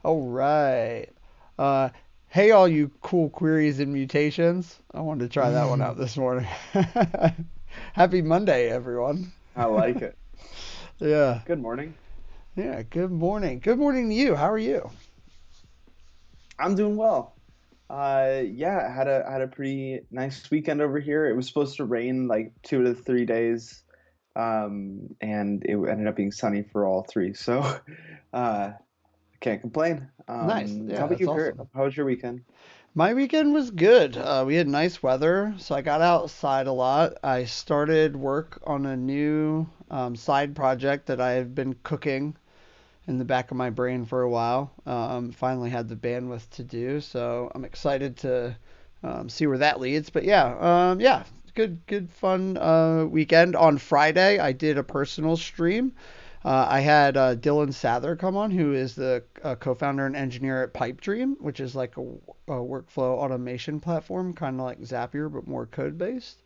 All right. Uh, hey, all you cool queries and mutations. I wanted to try that one out I this morning. Happy Monday, everyone. like it. Yeah. Good morning. Yeah. Good morning. Good morning to you. How are you? I'm doing well. Yeah, I had a pretty nice weekend over here. It was supposed to rain like 2 to 3 days, and it ended up being sunny for all three. So, I can't complain. Nice. How Yeah, about that's you, Kurt? awesome. How was your weekend? My weekend was good. We had nice weather, so I got outside a lot. I started work on a new side project that I've been cooking in the back of my brain for a while. Finally had the bandwidth to do, so I'm excited to see where that leads. But yeah, good fun weekend. On Friday, I did a personal stream. I had Dylan Sather come on, who is the co-founder and engineer at PipeDream, which is like a workflow automation platform, kind of like Zapier but more code based.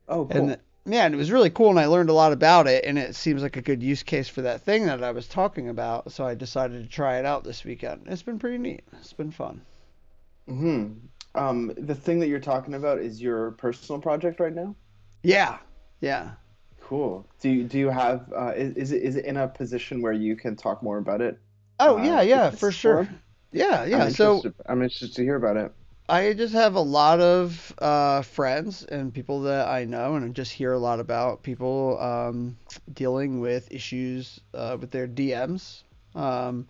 Oh, And cool. yeah, and it was really cool, and I learned a lot about it, and it seems like a good use case for that thing that I was talking about. So I decided to try it out this weekend. It's been pretty neat. It's been fun. Hmm. The thing that you're talking about is your personal project right now? Yeah, yeah. Cool. Do you have is it in a position where you can talk more about it Oh yeah, in yeah, for this sure. forum? I'm Yeah. So interested. I'm interested to hear about it. I just have a lot of friends and people that I know, and I just hear a lot about people dealing with issues with their DMs. Um,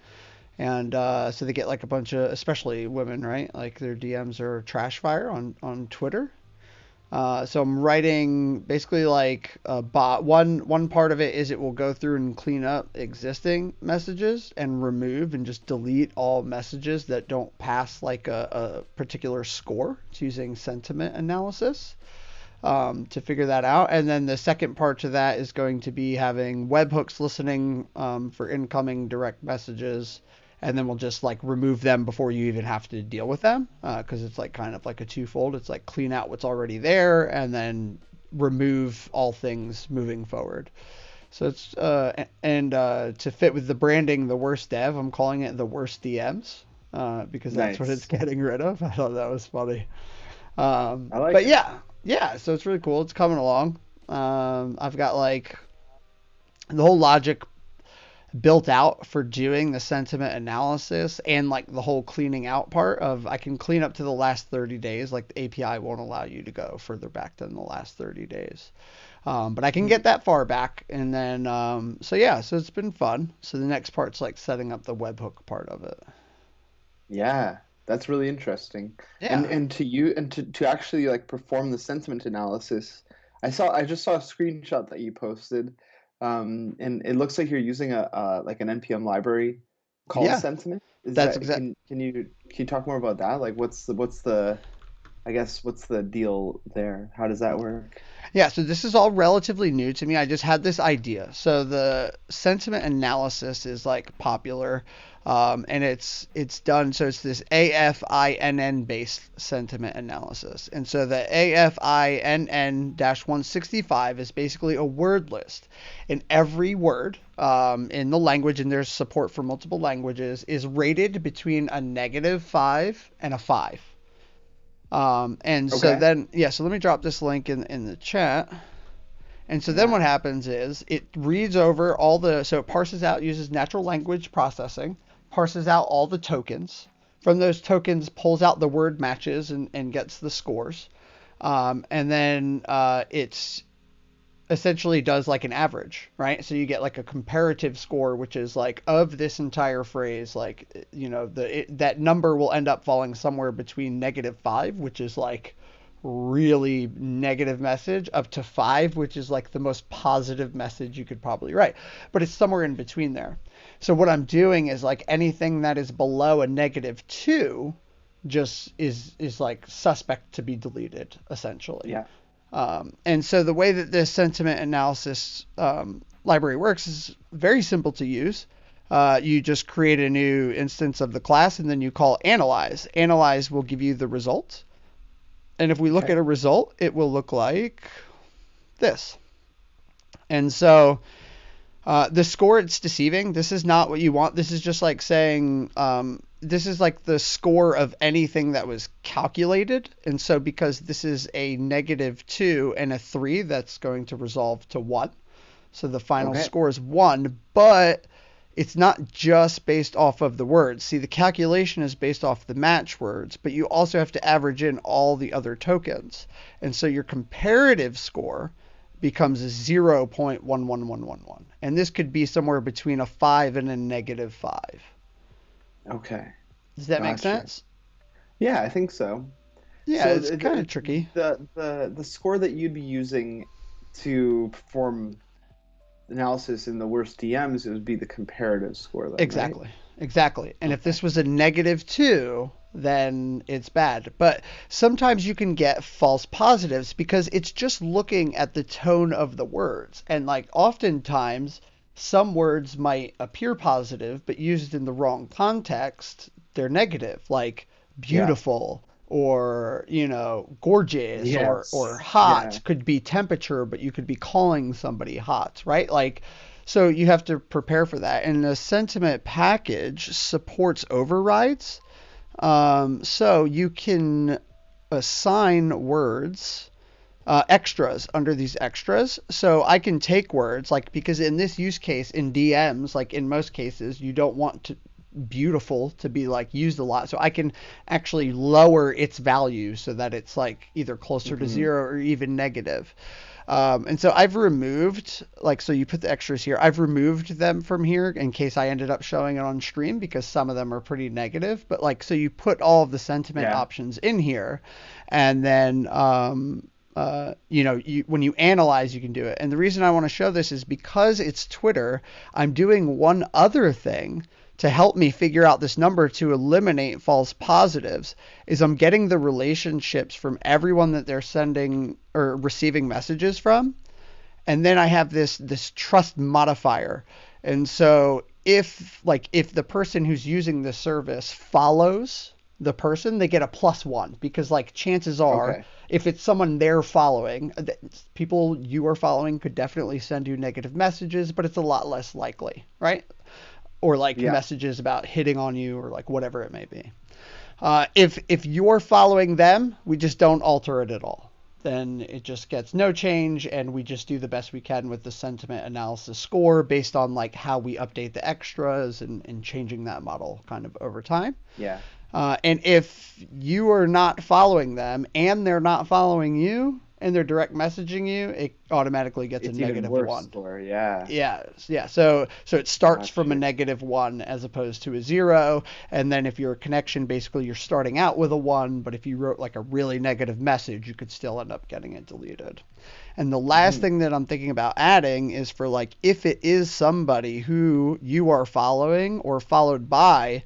and so they get like a bunch of, especially women, right? Like their DMs are trash fire on Twitter. So I'm writing basically like a bot. One part of it is it will go through and clean up existing messages and remove and just delete all messages that don't pass like a particular score. It's using sentiment analysis to figure that out. And then the second part to that is going to be having webhooks listening for incoming direct messages. And then we'll just like remove them before you even have to deal with them because it's like kind of like a twofold. It's like clean out what's already there and then remove all things moving forward. So it's and to fit with the branding, the worst dev, I'm calling it the worst DMs because that's what it's Nice. getting rid of. I thought that was funny. I like But it. yeah, so it's really cool. It's coming along. I've got like the whole logic built out for doing the sentiment analysis and like the whole cleaning out part of I can clean up to the last 30 days. Like the API won't allow you to go further back than the last 30 days. But I can Mhm. get that far back. And then, so yeah, so it's been fun. So the next part's like setting up the webhook part of it. Yeah, that's really interesting. And Yeah. and to you and to actually like perform the sentiment analysis, I just saw a screenshot that you posted, and it looks like you're using a like an NPM library called Yeah. sentiment. Is That's that exact. can you talk more about that? Like what's the I guess what's the deal there? How does that work? Yeah, so this is all relatively new to me. I just had this idea. So the sentiment analysis is like popular, and it's done. So it's this AFINN based sentiment analysis, and so the AFINN-165 is basically a word list, and every word in the language, and there's support for multiple languages, is rated between a -5 and a 5. And so Okay. then, yeah, so let me drop this link in the chat. And so then what Yeah. happens is it reads over all the, so it parses out, uses natural language processing, parses out all the tokens. From those tokens, pulls out the word matches and gets the scores. And then it's essentially does like an average, right? So you get like a comparative score, which is like of this entire phrase, like that number will end up falling somewhere between -5, which is like really negative message, up to 5, which is like the most positive message you could probably write. But it's somewhere in between there. So what I'm doing is like anything that is below a -2 just is like suspect to be deleted essentially. Yeah. And so the way that this sentiment analysis library works is very simple to use. You just create a new instance of the class and then you call analyze. Analyze will give you the result. And if we look Okay. at a result, it will look like this. And so the score, it's deceiving. This is not what you want. This is just like saying this is like the score of anything that was calculated. And so because this is a -2 and a 3, that's going to resolve to 1. So the final Okay. score is 1, but it's not just based off of the words. See, the calculation is based off the match words, but you also have to average in all the other tokens. And so your comparative score becomes 0.11111. And this could be somewhere between a 5 and a -5. Okay. Does that make Gotcha. sense? Yeah, I think so. Yeah, So it's kind of tricky. the score that you'd be using to perform analysis in the worst DMs, it would be the comparative score then, right? Exactly. Exactly. And if Okay. this was a -2, then it's bad. But sometimes you can get false positives because it's just looking at the tone of the words. And like oftentimes, some words might appear positive, but used in the wrong context, they're negative, like Yeah. beautiful or, gorgeous or Yes. hot Yeah. could be temperature, but you could be calling somebody hot, right? Like so you have to prepare for that. And the sentiment package supports overrides. So you can assign words extras under these extras. So I can take words like because in this use case in DMs, like in most cases, you don't want to beautiful to be like used a lot. So I can actually lower its value so that it's like either closer to Hmm. 0 or even negative. And so I've removed, like, so you put the extras here. I've removed them from here in case I ended up showing it on stream because some of them are pretty negative. But like, so you put all of the sentiment Yeah. options in here, and then when you analyze, you can do it. And the reason I want to show this is because it's Twitter. I'm doing one other thing to help me figure out this number to eliminate false positives is I'm getting the relationships from everyone that they're sending or receiving messages from, and then I have this trust modifier. And so if the person who's using this service follows the person, they get a +1 because like chances are Okay. if it's someone they're following, people you are following could definitely send you negative messages, but it's a lot less likely, right? Or like Yeah. messages about hitting on you or like whatever it may be. If you're following them, we just don't alter it at all. Then it just gets no change, and we just do the best we can with the sentiment analysis score based on like how we update the extras and changing that model kind of over time. Yeah. And if you are not following them and they're not following you and they're direct messaging you, it automatically gets a It's even worse -1. score. Yeah. Yeah, yeah. So it starts Got from a you. -1 as opposed to a 0, and then if you're a connection, basically you're starting out with a 1, but if you wrote like a really negative message, you could still end up getting it deleted. And the last Hmm. thing that I'm thinking about adding is for like if it is somebody who you are following or followed by,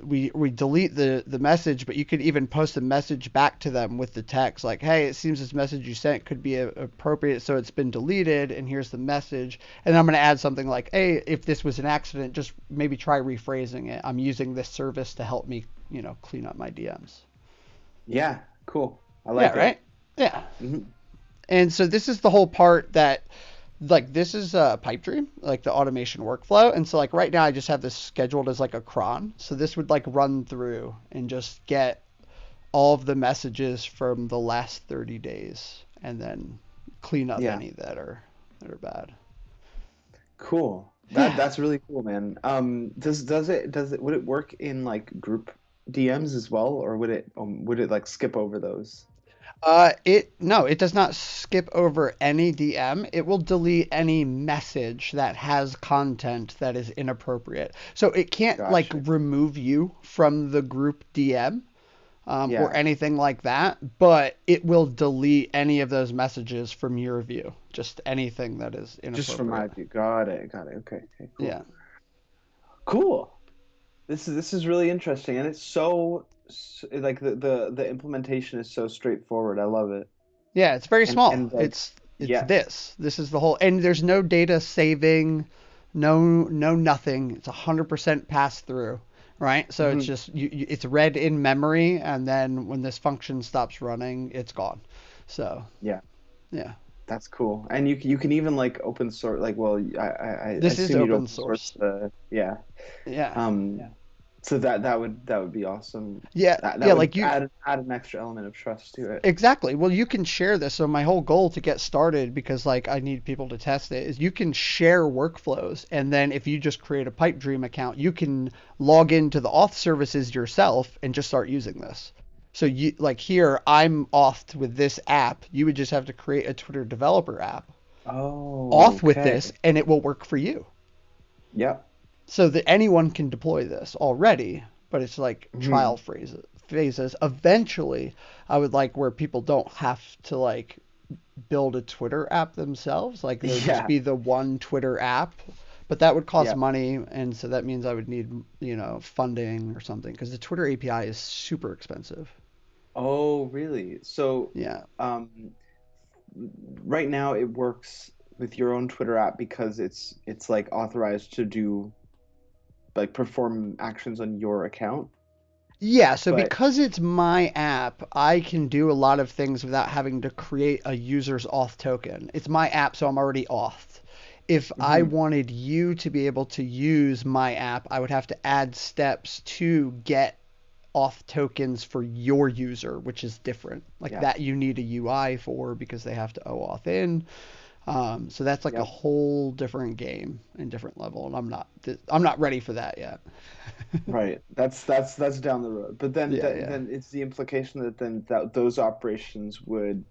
we delete the message, but you could even post a message back to them with the text like, hey, it seems this message you sent could be appropriate, so it's been deleted, and here's the message. And I'm going to add something like, hey, if this was an accident, just maybe try rephrasing it. I'm using this service to help me, clean up my DMs. Yeah. Cool. I Yeah, like it. right? Yeah. Hmm. And so this is the whole part that like this is a pipe dream, like the automation workflow. And so like right now I just have this scheduled as like a cron. So this would like run through and just get all of the messages from the last 30 days and then clean up Yeah. any that are bad. Cool. Yeah. That's really cool, man. Does it would it work in like group DMs as well, or would it like skip over those? It no, it does not skip over any DM. It will delete any message that has content that is inappropriate. So it can't like Gotcha. remove you from the group DM, or Yeah. anything like that, but it will delete any of those messages from your view. Just anything that is Just from my inappropriate. view. Got it. Got it. Okay. Okay. Cool. Yeah. Cool. This is really interesting, and it's like the implementation is so straightforward. I love it. Yeah, it's very small. And like, It's yeah. this. This is the whole, and there's no data saving, no nothing. It's 100% pass through, right? So it's Hmm. just it's read in memory, and then when this function stops running, it's gone. So Yeah. yeah, That's cool. And you can even like open source like well I this is assume you'd open open source source. the yeah. Yeah. Um So that would be awesome. Yeah, That yeah, would like you add an extra element of trust to it. exactly. Well, you can share this. So my whole goal to get started, because like I need people to test it, is you can share workflows, and then if you just create a Pipe Dream account, you can log into the auth services yourself and just start using this. So you like here, I'm authed with this app. You would just have to create a Twitter developer app, Oh, auth with this, okay. and it will work for you. Yep. So that anyone can deploy this already, but it's like Hmm. trial phases. Eventually, I would like where people don't have to like build a Twitter app themselves. Like there would just Yeah. be the one Twitter app, but that would cost Yeah. money, and so that means I would need funding or something because the Twitter API is super expensive. Oh, really? So, Yeah. um, right now it works with your own Twitter app because it's like authorized to do like perform actions on your account. Yeah, so But because it's my app, I can do a lot of things without having to create a user's auth token. It's my app, so I'm already authed. If I mhm, wanted you to be able to use my app, I would have to add steps to get auth tokens for your user, which is different. Like yeah, that you need a UI for because they have to OAuth in. So that's like a yep, whole different game and different level, and I'm not ready for that yet. right. That's down the road. But then Yeah, yeah. then it's the implication that then that those operations would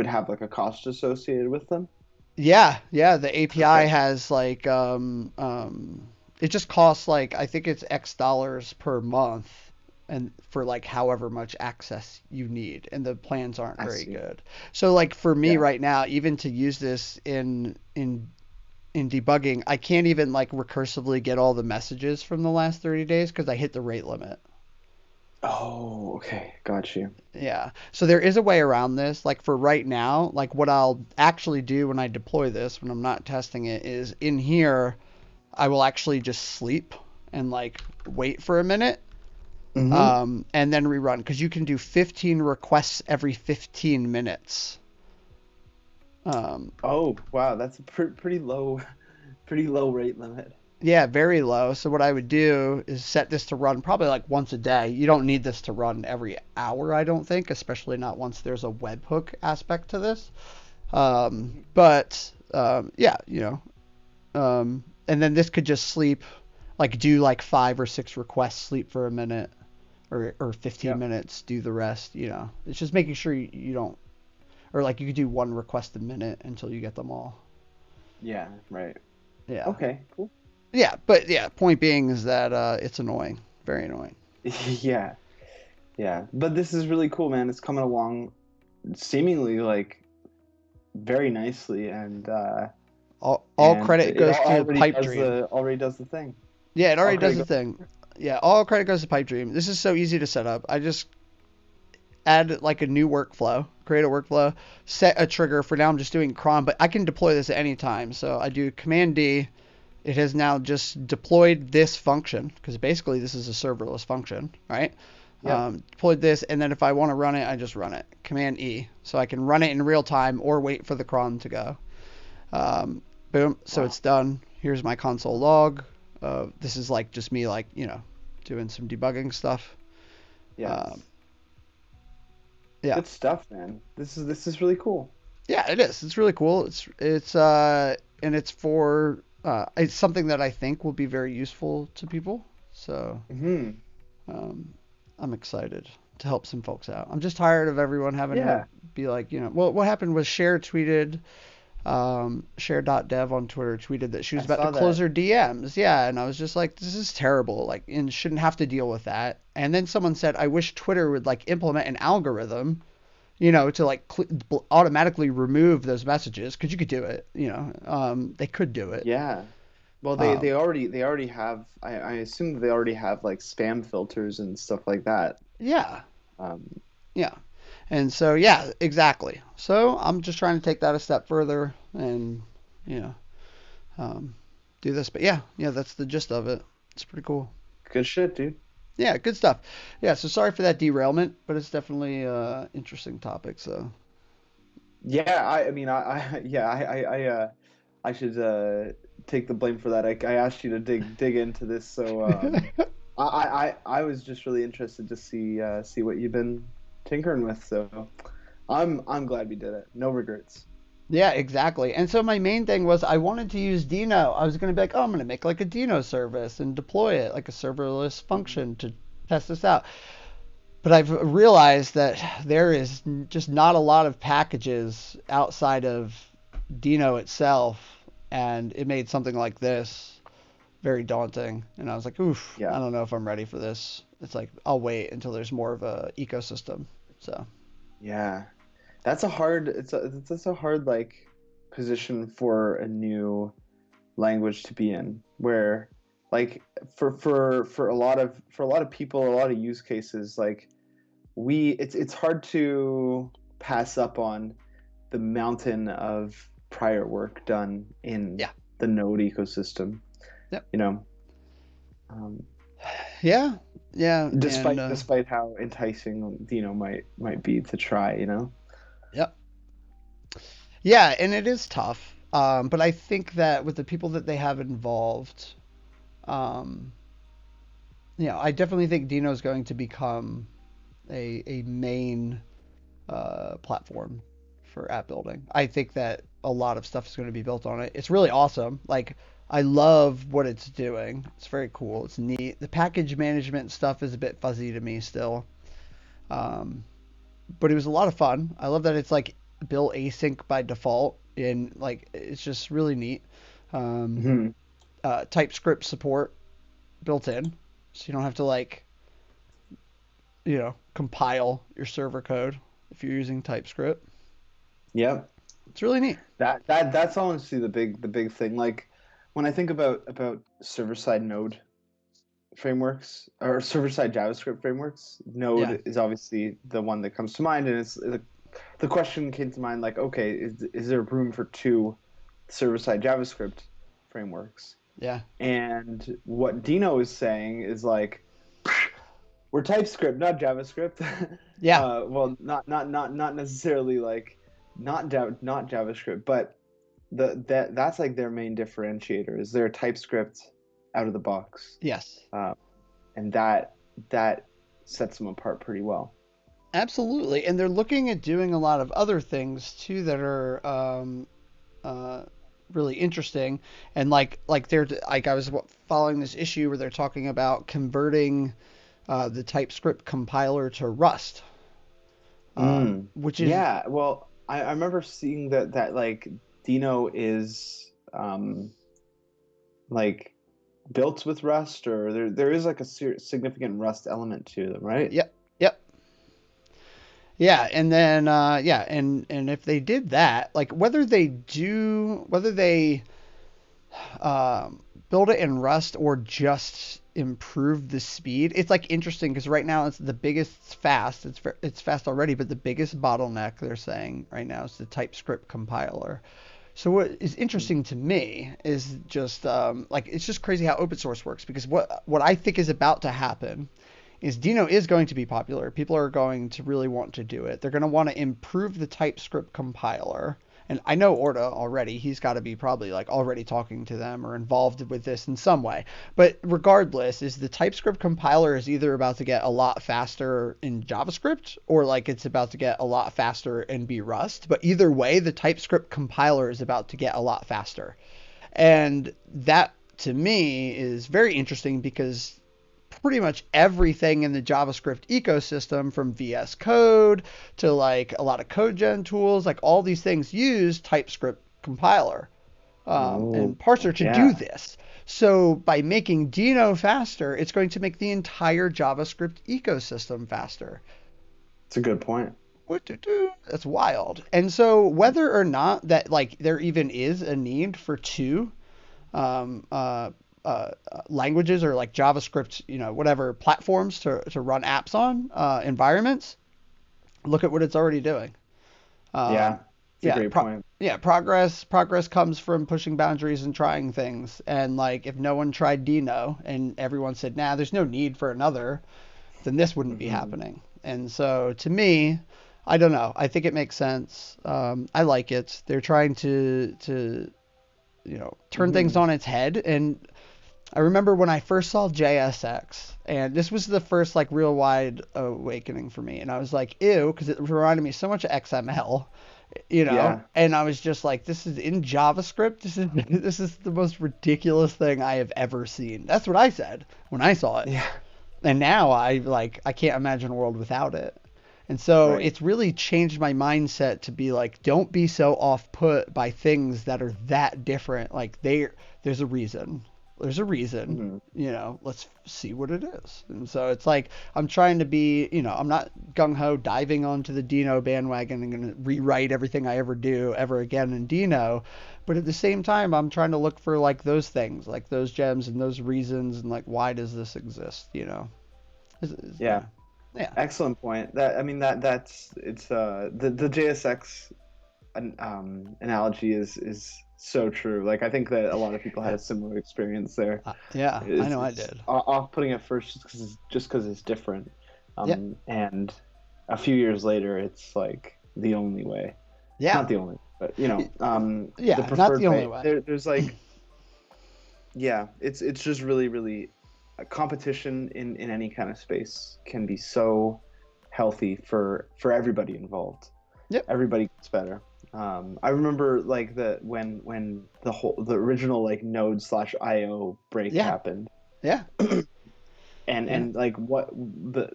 have like a cost associated with them. Yeah, yeah. The API Okay. has like it just costs like I think it's X dollars per month and for like however much access you need and the plans aren't I very see. good. So like for me Yeah. right now, even to use this in debugging, I can't even like recursively get all the messages from the last 30 days because I hit the rate limit. Oh, okay. Got you. Yeah. So there is a way around this. Like for right now, like what I'll actually do when I deploy this, when I'm not testing it, is in here, I will actually just sleep and like wait for a minute, Mm-hmm. and then rerun because you can do 15 requests every 15 minutes. Um, Oh, wow. That's a pretty low, pretty low rate limit. yeah, very low. So what I would do is set this to run probably like once a day. You don't need this to run every hour, I don't think, especially not once there's a webhook aspect to this. Mhm. But yeah, and then this could just sleep, like do like 5 or 6 requests, sleep for a minute, or 15 Yep. minutes, do the rest. It's just making sure you don't, or like you could do one request a minute until you get them all. Yeah, right. Yeah, Okay, cool. yeah, but yeah, point being is that it's annoying, very annoying. Yeah, yeah. But this is really cool, man. It's coming along seemingly like very nicely All and credit it goes to Pipe Dream. already does the thing. Yeah, it All already does credit the goes. thing. Yeah, all credit goes to Pipe Dream. This is so easy to set up. I just add like a new workflow, create a workflow, set a trigger. For now, I'm just doing cron, but I can deploy this at any time. So I do Command D. It has now just deployed this function because basically this is a serverless function, right? Yep. Deployed this, and then if I want to run it, I just run it. Command E, so I can run it in real time or wait for the cron to go. Boom, so Wow. it's done. Here's my console log. This is like just me, like doing some debugging stuff. Um, Yes. yeah, Good stuff, man. This is really cool. Yeah, it is. It's really cool. And it's for it's something that I think will be very useful to people. So Hmm. um, I'm excited to help some folks out. I'm just tired of everyone having to Yeah, be like, well, what happened was share.dev on Twitter tweeted that she was I about to saw close that. her DMs. Yeah, and I was just like, this is terrible. Like, and shouldn't have to deal with that. And then someone said, I wish Twitter would like implement an algorithm to like automatically remove those messages because you could do it. They could do it. Yeah. Well, Um, they already have. I assume that they already have like spam filters and stuff like that. yeah, Um, yeah, and so yeah, exactly. So I'm just trying to take that a step further and you know um, do this. But yeah, yeah, that's the gist of it. It's pretty cool. good shit, dude. Yeah, good stuff. Yeah, so sorry for that derailment, but it's definitely interesting topic. So Yeah, I mean, yeah, I should take the blame for that. I asked you to dig into this, so I was just really interested to see what you've been tinkering with. So I'm glad we did it. No regrets. Yeah, exactly. And so my main thing was I wanted to use Dino. I was going to be like, oh, I'm going to make like a Dino service and deploy it like a serverless Mhm. function to test this out. But I've realized that there is just not a lot of packages outside of Dino itself, and it made something like this very daunting. And I was like, oof, Yeah, I don't know if I'm ready for this. It's like I'll wait until there's more of a ecosystem. So yeah. That's a hard like position for a new language to be in, where like for a lot of people, a lot of use cases, like it's hard to pass up on the mountain of prior work done in yeah, the Node ecosystem. yep, You know, um, yeah, yeah, and despite how enticing might be to try. yep. Yeah, and it is tough. But I think that with the people that they have involved, um, I definitely think Dino is going to become a main platform for app building. I think that a lot of stuff is going to be built on it. It's really awesome. Like I love what it's doing. It's very cool. It's neat. The package management stuff is a bit fuzzy to me still. Um, but it was a lot of fun. I love that it's like built async by default, and like it's just really neat. Um, hmm TypeScript support built in, so you don't have to like compile your server code if you're using TypeScript. Yep. It's really neat. That's honestly the big thing. Like when I think about server side Node frameworks or server side JavaScript frameworks, Yeah, Node is obviously the one that comes to mind, and it's the question came to mind like, okay, is there room for two server side JavaScript frameworks? yeah, And what Dino is saying is like, we're TypeScript, not JavaScript. yeah, Well, not necessarily like not JavaScript, but that's like their main differentiator is their TypeScript out of the box, yes, uh, and that sets them apart pretty well. absolutely. And they're looking at doing a lot of other things too that are uh, really interesting. And like they're like I was following this issue where they're talking about converting the TypeScript compiler to Rust, Mm. which is Yeah, well, I remember seeing that like Dino is like built with Rust, or there is like a significant Rust element to them, right? yep, yep. Yeah, and then and if they did that, like whether they build it in Rust or just improve the speed, it's like interesting because right now it's the biggest it's fast. It's fast already, but the biggest bottleneck they're saying right now is the TypeScript compiler. So what is interesting to me is just like it's just crazy how open source works because what I think is about to happen is Dino is going to be popular. People are going to really want to do it. They're going to want to improve the TypeScript compiler. And I know Orta already. He's got to be probably like already talking to them or involved with this in some way. But regardless, is the TypeScript compiler is either about to get a lot faster in JavaScript or like it's about to get a lot faster in be Rust. But either way, the TypeScript compiler is about to get a lot faster. And that to me is very interesting because pretty much everything in the JavaScript ecosystem, from VS Code to like a lot of code gen tools, like all these things use TypeScript compiler Oh, and parser to do yeah, this. So by making Dino faster, it's going to make the entire JavaScript ecosystem faster. it's a good point. That's wild. And so whether or not that like there even is a need for two um, uh, languages or like JavaScript, whatever platforms to run apps on, environments, look at what it's already doing. Um, Yeah, it's a yeah, great point. yeah, progress comes from pushing boundaries and trying things. And like if no one tried Dino and everyone said, nah, there's no need for another, then this wouldn't be Hmm happening. And so to me, I don't know. I think it makes sense. I like it. They're trying to turn things hmm on its head, and I remember when I first saw JSX, and this was the first like real wide awakening for me, and I was like, ew, because it reminded me so much of XML, Yeah. and I was just like, this is in JavaScript. This is this is the most ridiculous thing I have ever seen. That's what I said when I saw it, Yeah. and now I can't imagine a world without it. And so Right. it's really changed my mindset to be like, don't be so off put by things that are that different. Like there's a reason. There's a reason. Hmm. Let's see what it is. And so it's like I'm trying to be, I'm not gung ho diving onto the Dino bandwagon and going to rewrite everything I ever do ever again in Dino. But at the same time, I'm trying to look for like those things, like those gems and those reasons, and like why does this exist? Yeah. Yeah. Excellent point. That I mean that's it's the JSX analogy is so true. Like I think that a lot of people had a similar experience there. Yeah, I know I It's did. off-putting at first just because it's different, Yeah, and a few years later, it's like the only way. yeah, Not the only, but the yeah. Not preferred the only way. way. There's like yeah, it's just really a competition in any kind of space can be so healthy for everybody involved. Yep. Everybody gets better. I remember like when the original like Node/IO break Yeah, happened, yeah, and yeah, like what the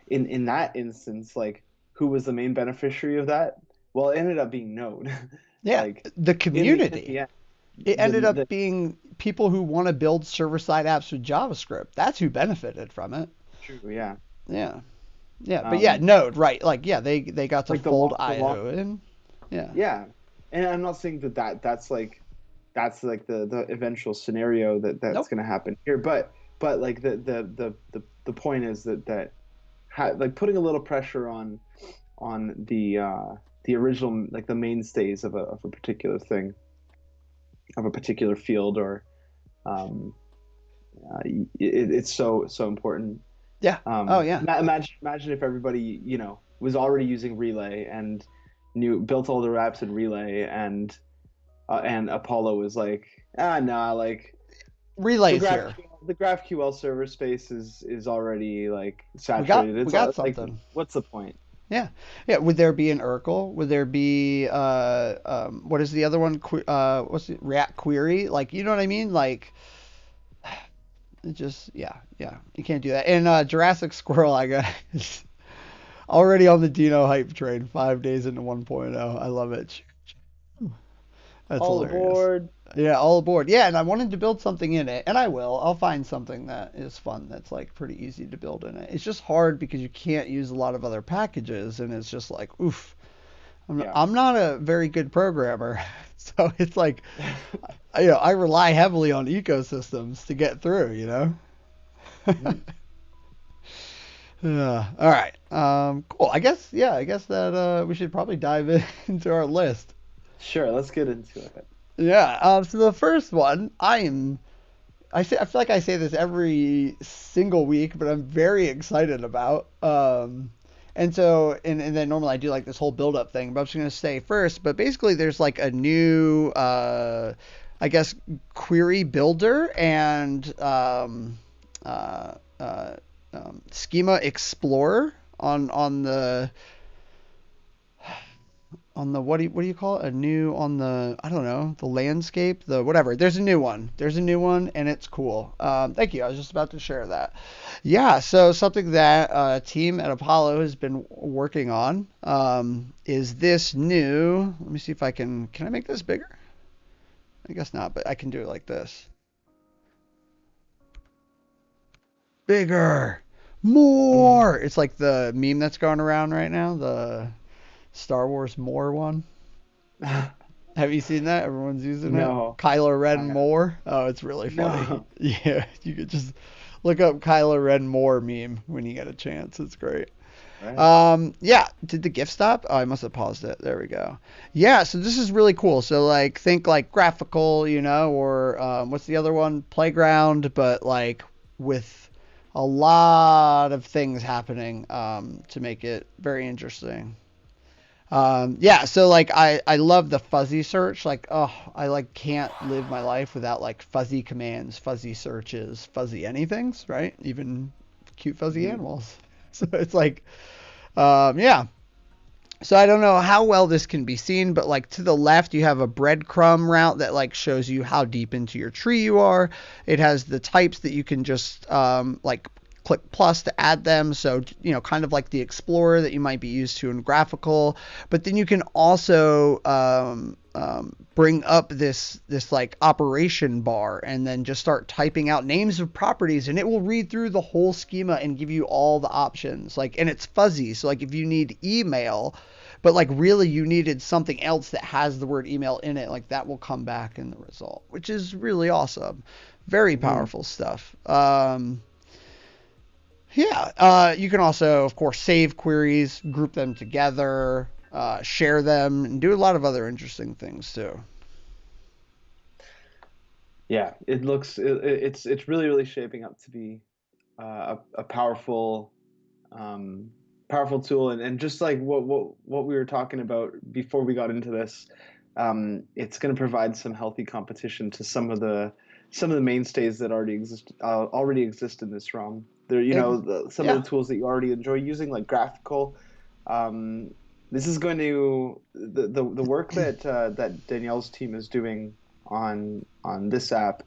in that instance, like who was the main beneficiary of that? Well, it ended up being Node. yeah. Like The in community. the end, It ended the up being people who want to build server-side apps with JavaScript. That's who benefited from it. true, yeah. Yeah, yeah. But yeah, Um, Node, right? Like, yeah, they got to like fold the long, IO in. Yeah, yeah. And I'm not saying that's like the eventual scenario that's nope. going to happen here, but like the point is like putting a little pressure on the original like the mainstays of a particular thing, of a particular field, or um it's so important. Yeah. Oh yeah. Imagine if everybody, was already using Relay and built all their apps in Relay, and Apollo was like, nah, like Relays here. The GraphQL server space is already like We got saturated. we It's got like, something. what's the point? Yeah, yeah. Would there be an Urkel? Would there be what is the other one? What's it? React Query? Like, you know what I mean? Like, it just yeah. You can't do that. And Jurassic Squirrel, I got already on the Dino hype train. 5 days into 1.0. I love it. That's All hilarious. aboard. Yeah, all aboard. Yeah, and I wanted to build something in it, and I will. I'll find something that is fun that's like pretty easy to build in it. It's just hard because you can't use a lot of other packages, and it's just like, oof. Yeah. I'm not a very good programmer, so it's like, I rely heavily on ecosystems to get through, Mhm. Yeah. All right. Cool. I guess that we should probably dive into our list. Sure, let's get into it. Yeah. So the first one, I feel like I say this every single week, but I'm very excited about. And then normally I do like this whole build up thing, but I'm just gonna say first. But basically, there's like a new, I guess, query builder and uh, uh, schema explorer on the what do you call it? A new on the I don't know the landscape the whatever. There's a new one. There's a new one and it's cool. Thank you. I was just about to share that. Yeah. So something that a team at Apollo has been working on is this new. Let me see if I can. Can I make this bigger? I guess not, but I can do it like this. Bigger, more. It's like the meme that's going around right now. The Star Wars more one. Have you seen that? Everyone's using it. No, Kylo I Ren have more. Oh, it's really funny. no. Yeah, you could just look up Kylo Ren more meme when you get a chance. It's great. Right. Yeah. Did the GIF stop? Oh, I must have paused it. There we go. Yeah. So this is really cool. So like, think like graphical, or what's the other one? Playground, but like with a lot of things happening to make it very interesting. Yeah, so like I love the fuzzy search. Like, oh, I like can't live my life without like fuzzy commands, fuzzy searches, fuzzy anythings, right? Even cute fuzzy Hmm. animals. So it's like, yeah. So I don't know how well this can be seen, but like to the left, you have a breadcrumb route that like shows you how deep into your tree you are. It has the types that you can just like click plus to add them. So, kind of like the Explorer that you might be used to in graphical. But then you can also bring up this like operation bar and then just start typing out names of properties, and it will read through the whole schema and give you all the options. Like, and it's fuzzy. So like if you need email, but like really you needed something else that has the word email in it, like that will come back in the result, which is really awesome. Very Hmm. powerful stuff. Yeah, you can also, of course, save queries, group them together, share them, and do a lot of other interesting things too. Yeah, it's really really shaping up to be a powerful um, powerful tool, and just like what we were talking about before we got into this, it's going to provide some healthy competition to some of the mainstays that already exist in this realm. There, Ex- some of yeah, the tools that you already enjoy using, like GraphQL. Um, this is going to the work that Danielle's team is doing on this app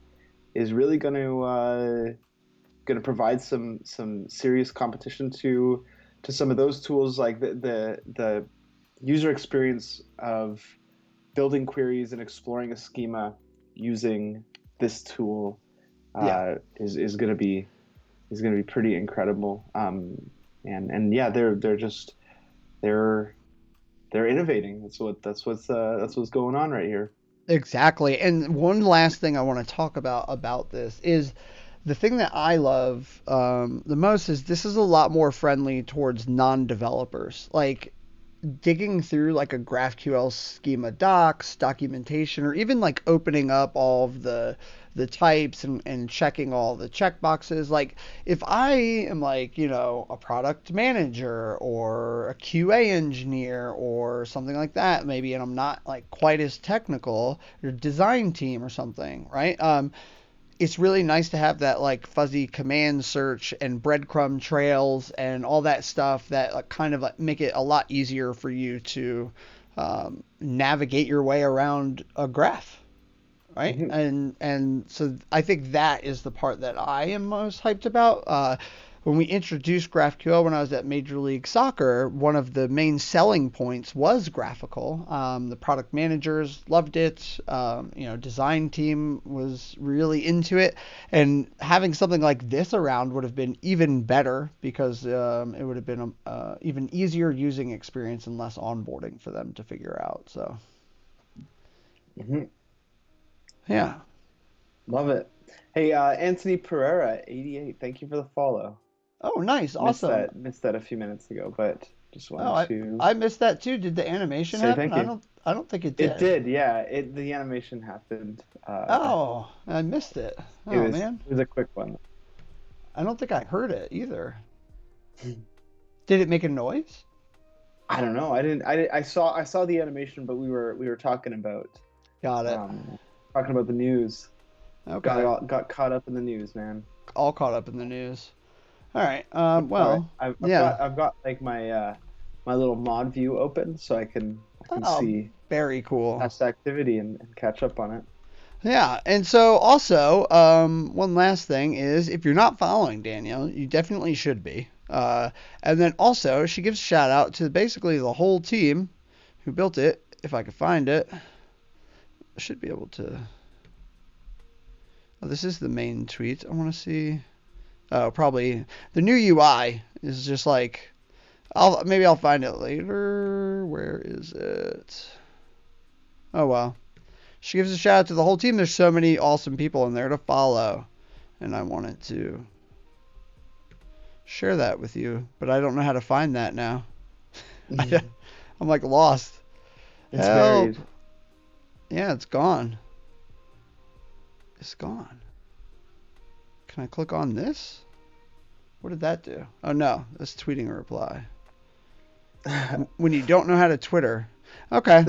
is really going to provide some serious competition to some of those tools, like the user experience of building queries and exploring a schema using this tool yeah. is going to be pretty incredible. And yeah, they're they're innovating. That's what's going on right here. Exactly. And one last thing I want to talk about this is the thing that I love the most is this is a lot more friendly towards non-developers. Like digging through like a GraphQL schema docs, documentation, or even like opening up all of the types and checking all the checkboxes. Like if I am like, a product manager or a QA engineer or something like that, maybe, and I'm not like quite as technical, or design team or something, right? It's really nice to have that like fuzzy command search and breadcrumb trails and all that stuff that like, kind of like, make it a lot easier for you to navigate your way around a graph, right? Hmm. And so I think that is the part that I am most hyped about. When we introduced GraphQL when I was at Major League Soccer, one of the main selling points was graphical. The product managers loved it. Design team was really into it, and having something like this around would have been even better because it would have been even easier using experience and less onboarding for them to figure out. So Hmm. yeah. Love it. Hey, Anthony Pereira, 88. Thank you for the follow. Oh, nice, Missed awesome. that missed that a few minutes ago, but just Oh, wanted I to I missed that too. Did the animation say happen? thank I you. don't I don't think it It did. did, yeah. The animation happened. Oh, I missed it. It Oh was man. it was a quick one. I don't think I heard it either. Did it make a noise? I don't know. I saw the animation, but we were Got it. um talking about the news. Okay. Got caught up in the news, man. All caught up in the news. All right. It's all right. Well, I've yeah. got like my little mod view open so I can Oh, see very cool. past activity and catch up on it. Yeah, and so also, one last thing is if you're not following Danielle, you definitely should be. And then also, she gives a shout out to basically the whole team who built it. If I could find it, I should be able to. Oh, this is the main tweet. I want to see. Oh, probably the new UI is just like I'll find it later. Where is it? Oh well. She gives a shout out to the whole team. There's so many awesome people in there to follow, and I wanted to share that with you, but I don't know how to find that now. I'm like lost. It's Help! buried. Yeah, it's gone. It's gone. Can I click on this? What did that do? Oh no, that's tweeting a reply. When you don't know how to Twitter. Okay.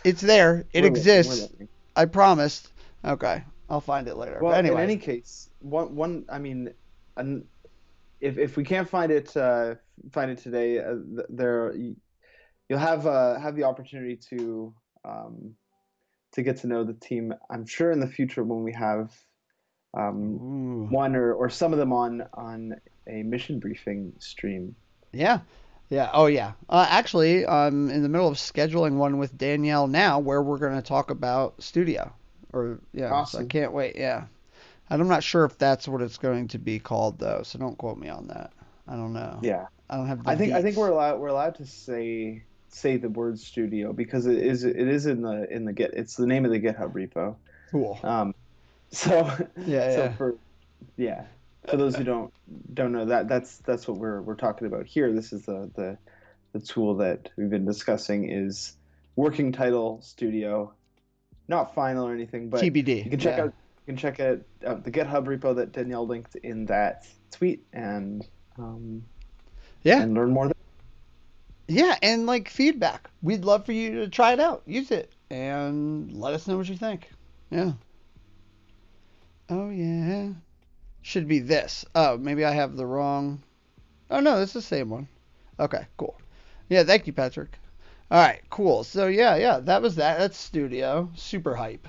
It's there. It We're looking. We're exists. looking. I promised. Okay. I'll find it later. But Well, in anyway. any case, one. I mean, an, if we can't find it today, there you'll have the opportunity um, to get to know the team. I'm sure in the future when we have um, Ooh. one or some of them on a mission briefing stream. Yeah. Yeah. Oh, yeah. Actually, I'm in the middle of scheduling one with Danielle now where we're going to talk about Studio. Or, yeah. So I Awesome. can't wait. Yeah. And I'm not sure if that's what it's going to be called, though. So don't quote me on that. I don't know. Yeah. I don't have the I think deets. we're allowed to say the word studio because it is in the Git, it's the name of the GitHub repo. Cool. Um, so Yeah. so Yeah. for yeah, for those who don't know that that's what we're talking about here. This is the tool that we've been discussing is working title studio, not final or anything, but TBD. you can check Yeah. out the GitHub repo that Danielle linked in that tweet um, Yeah. and learn more. Yeah. And like feedback. We'd love for you to try it out, use it, and let us know what you think. Yeah. Oh, yeah. Should be this. Oh, maybe I have the wrong. Oh, no, it's the same one. Okay, cool. Yeah, thank you, Patrick. All right, cool. So, yeah, yeah, that was that. That's Studio. Super hype.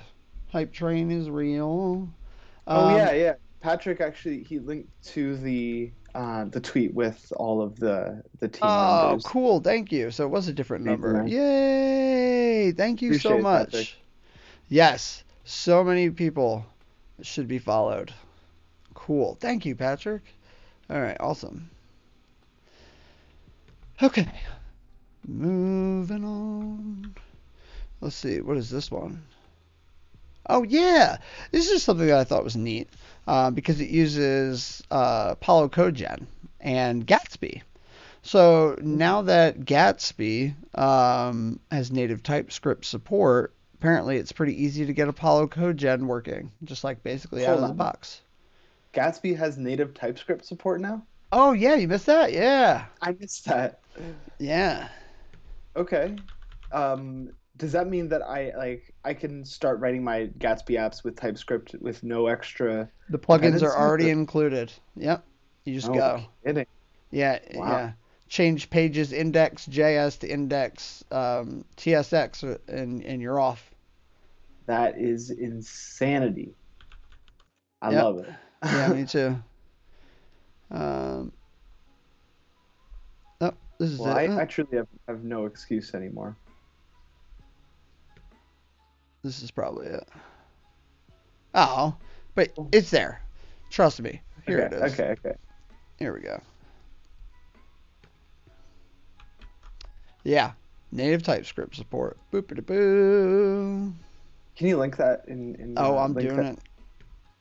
Hype train is real. Oh yeah, Um, yeah. Patrick actually he linked to the tweet with all of the team oh, members cool. Thank you. So it was a different names in number. there. Yay. Thank you so Appreciate it, Patrick. much. Yes, so many people should be followed. Cool. Thank you, Patrick. All right, awesome. Okay, moving on. Let's see, what is this one? Oh yeah, this is something that I thought was neat because it uses Apollo CodeGen and Gatsby. So now that Gatsby has native TypeScript support, apparently it's pretty easy to get Apollo CodeGen working, just like basically out Hold of the on. box. Gatsby has native TypeScript support now? Oh yeah, you missed that? Yeah, I missed that. yeah. Okay. Does that mean that I can start writing my Gatsby apps with TypeScript with no extra The plugins are dependencies? already included. Yep, you just No go. kidding. Yeah, Wow. yeah. Change pages index JS to index TSX, and you're off. That is insanity. I Yep. love it. Yeah, me too. Um, oh, this is Well, it. I Oh, truly have no excuse anymore. this is probably it. Oh, but it's there. Trust me. Here Okay, it is. okay, okay. Here we go. Yeah, native TypeScript support. Boop boo. Can you link that in Oh, I'm link doing that? it.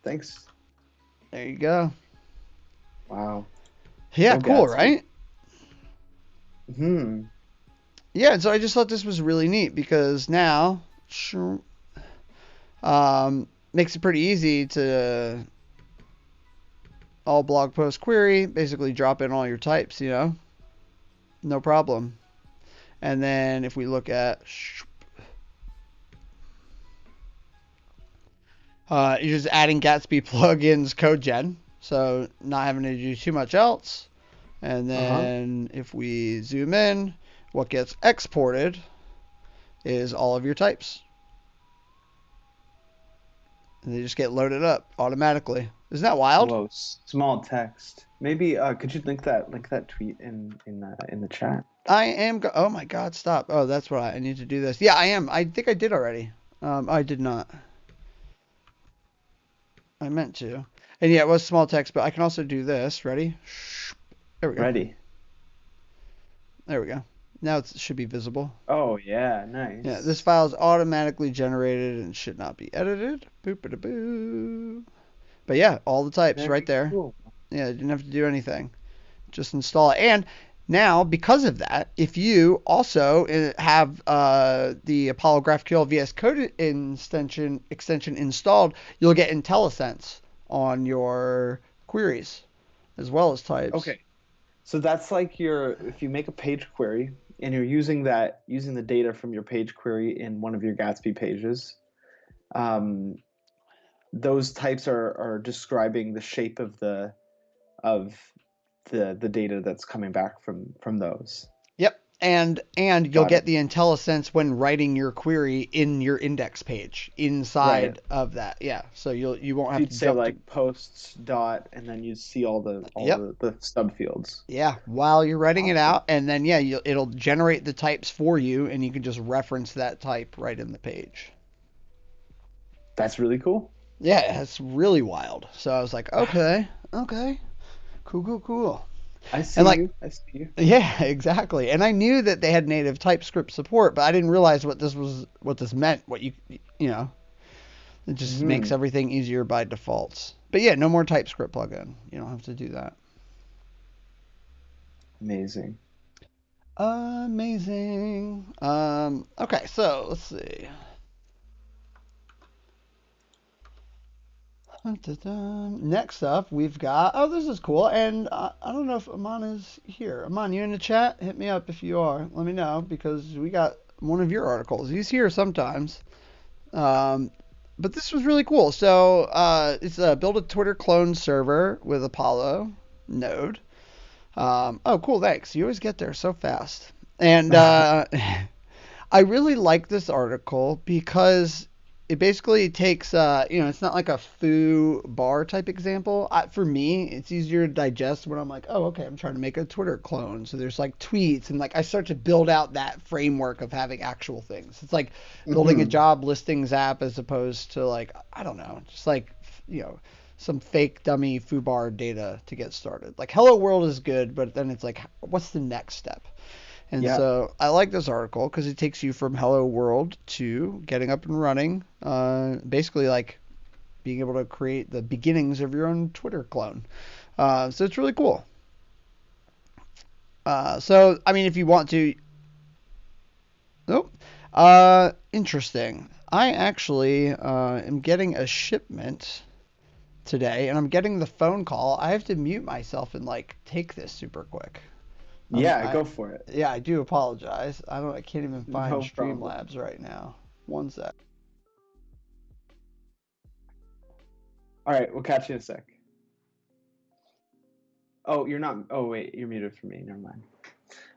Thanks. There you go. Wow. Yeah, Go cool, Gatsby. right? Hmm. Yeah, and so I just thought this was really neat because now, makes it pretty easy to all blog post query, basically drop in all your types, no problem. And then if we look at, you're just adding Gatsby plugins code gen, so not having to do too much else. And Uh-huh. then if we zoom in, what gets exported is all of your types. And they just get loaded up automatically. Isn't that wild? Whoa, small text. Maybe could you link that tweet in the chat? I am. Oh my God! Stop. Oh, that's what I need to do this. Yeah, I am. I think I did already. I did not. I meant to. And yeah, it was small text, but I can also do this. Ready? There we go. Ready. There we go. Now it should be visible. Oh yeah, Yeah, this nice. file is automatically generated and should not be edited. Boop a boo. But yeah, all the types right Very there. cool. Yeah, didn't have to do anything. Just install it. And now, because of that, if you also have the Apollo GraphQL VS Code extension installed, you'll get IntelliSense on your queries as well as types. Okay. So that's like your if you make a page query and you're using the data from your page query in one of your Gatsby pages, um, those types are describing the shape of the data that's coming back from those. Yep. And you'll Got it. get the IntelliSense when writing your query in your index page Right. inside of that. Yeah. So you won't So have you'd to say jump to. like posts dot, and then you'd see all Yep. the subfields. Yeah, while you're writing it Awesome. out, and then yeah, it'll generate the types for you, and you can just reference that type right in the page. That's really cool. Yeah, it's really wild. So I was like, okay, okay, cool, cool, cool. I And see like, you. I see you. yeah, exactly. And I knew that they had native TypeScript support, but I didn't realize what this meant. What you know, it just makes Hmm. everything easier by default. But yeah, no more TypeScript plugin. You don't have to do that. Amazing. Amazing. Okay, so let's see. Next up, we've got. Oh, this is cool. And I don't know if Aman is here. Aman, you in the chat? Hit me up if you are. Let me know because we got one of your articles. He's here sometimes. Um, but this was really cool. So it's build a Twitter clone server with Apollo node. Oh, cool. Thanks. You always get there so fast. And I really like this article because it basically takes, it's not like a foo bar type example. For me, it's easier to digest when I'm like, oh, okay, I'm trying to make a Twitter clone. So there's like tweets, and like I start to build out that framework of having actual things. It's like building a Hmm. job listings app as opposed to like, I don't know, just like, you know, some fake dummy foo bar data to get started. Like Hello World is good, but then it's like, what's the next step? And Yeah. so I like this article because it takes you from Hello World to getting up and running, basically like being able to create the beginnings of your own Twitter clone. So it's really cool. So I mean, if you want to, oh, interesting. I actually am getting a shipment today, and I'm getting the phone call. I have to mute myself and like take this super quick. Yeah, I go for it. Yeah, I do apologize. I can't even find No problem. Streamlabs right now. One sec. All right, we'll catch you in a sec. Oh, you're not. Oh, wait, you're muted for me. Never mind.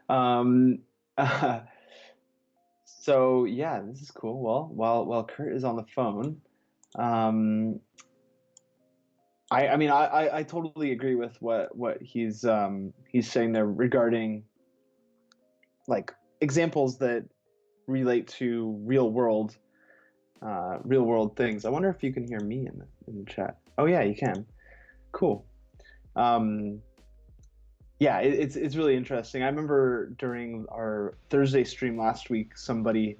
Um, uh, so yeah, this is cool. Well, while Kurt is on the phone, um, I mean, I totally agree with what he's saying there regarding like examples that relate to real world things. I wonder if you can hear me in the chat. Oh yeah, you can. Cool. Um, yeah, it's really interesting. I remember during our Thursday stream last week, somebody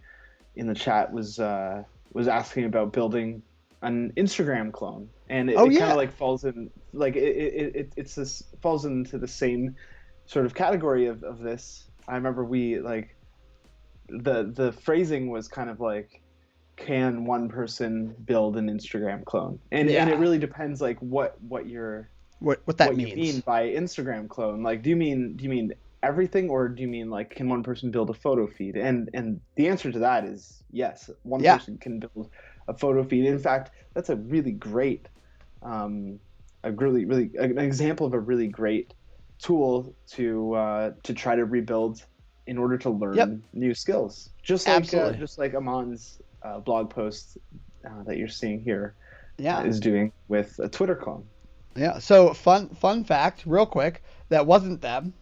in the chat was asking about building an Instagram clone, and Oh it kind of yeah. like falls in like it's this falls into the same sort of category of this. I remember we like the phrasing was kind of like, can one person build an Instagram clone? And it Yeah. really depends like What that what you mean means. by Instagram clone. Like, do you mean everything, or do you mean like, can one person build a photo feed? And the answer to that is yes. One Yeah. person can build a photo feed. In fact, that's a really great, um, a really an example of a really great tool to try to rebuild in order to Yep. learn new skills. Absolutely. Just like Amon's blog post that you're seeing here Yeah. is doing with a Twitter clone. Yeah. So fun fact, real quick, that wasn't them.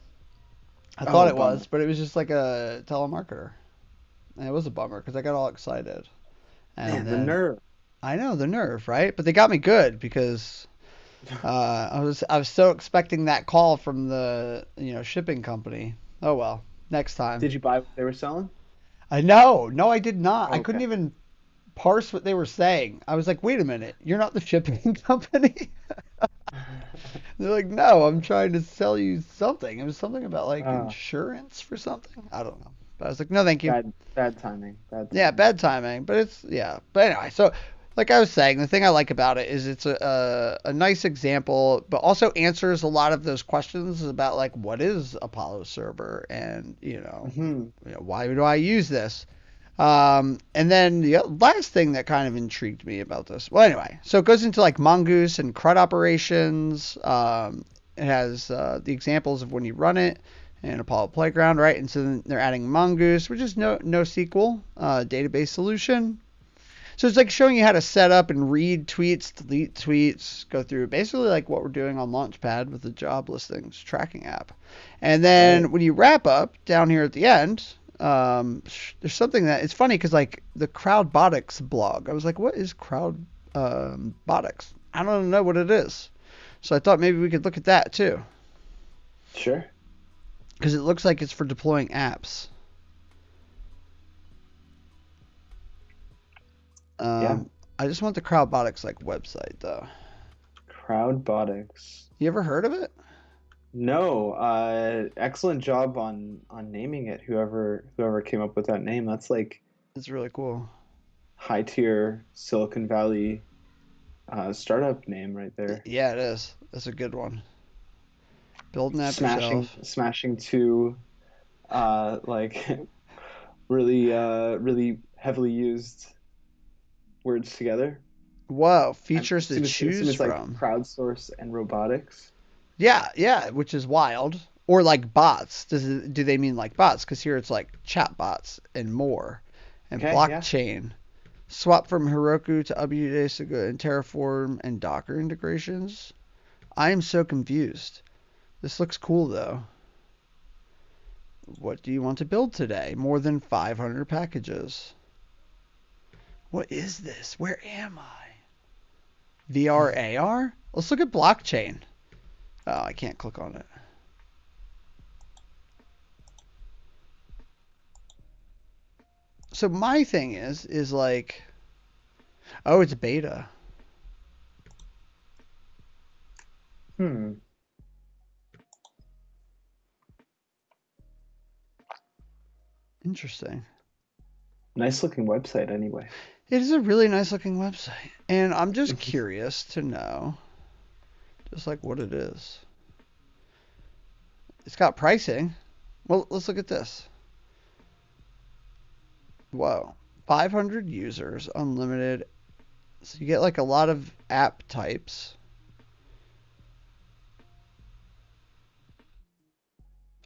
I thought Oh, it bummer. was, but it was just like a telemarketer. And it was a bummer because I got all excited. And Man, the then nerve. I know the nerve, right? But they got me good because I was so expecting that call from the shipping company. Oh well, next time. Did you buy what they were selling? I know. No, I did not. I couldn't Okay. even parse what they were saying. I was like, wait a minute, you're not the shipping company? They're like, no, I'm trying to sell you something. It was something about like uh, insurance for something. I don't know. But I was like, no, thank you. bad timing. Bad Yeah, timing. bad timing. But it's yeah. But anyway, so like I was saying, the thing I like about it is it's a nice example, but also answers a lot of those questions about like what is Apollo server and Hmm. why do I use this? And then the last thing that kind of intrigued me about this, well, anyway, so it goes into like Mongoose and CRUD operations. It has the examples of when you run it and Apollo Playground, right? And so then they're adding Mongoose, which is no NoSQL database solution. So it's like showing you how to set up and read tweets, delete tweets, go through basically like what we're doing on Launchpad with the job listings tracking app. And then Right. when you wrap up down here at the end, there's something that it's funny because like the Crowdbotics blog, I was like, what is Crowdbotics? I don't know what it is. So I thought maybe we could look at that too Sure. because it looks like it's for deploying apps. Yeah. I just want the Crowdbotics like website though. Crowdbotics. You ever heard of it? No, excellent job on naming it. Whoever came up with that name. That's like It's really cool. high tier Silicon Valley startup name right there. Yeah, it is. That's a good one. Build an app Smashing yourself. smashing two like really heavily used words together. Whoa, I features to assume choose it's like from. crowdsource and robotics. Yeah, yeah, which is wild. Or like bots. Do they mean like bots? Because here it's like chat bots and more. And Okay, yeah. blockchain. Swap from Heroku to Abudesa and Terraform and Docker integrations. I am so confused. This looks cool though. What do you want to build today? More than 500 packages. What is this? Where am I? VR AR? Let's look at blockchain. Oh, I can't click on it. So my thing is like, oh, it's beta. Hmm. Interesting. Nice looking website anyway. It is a really nice looking website. And I'm just curious to know just like what it is. It's got pricing. Well, let's look at this. Whoa. 500 users, unlimited. So you get like a lot of app types.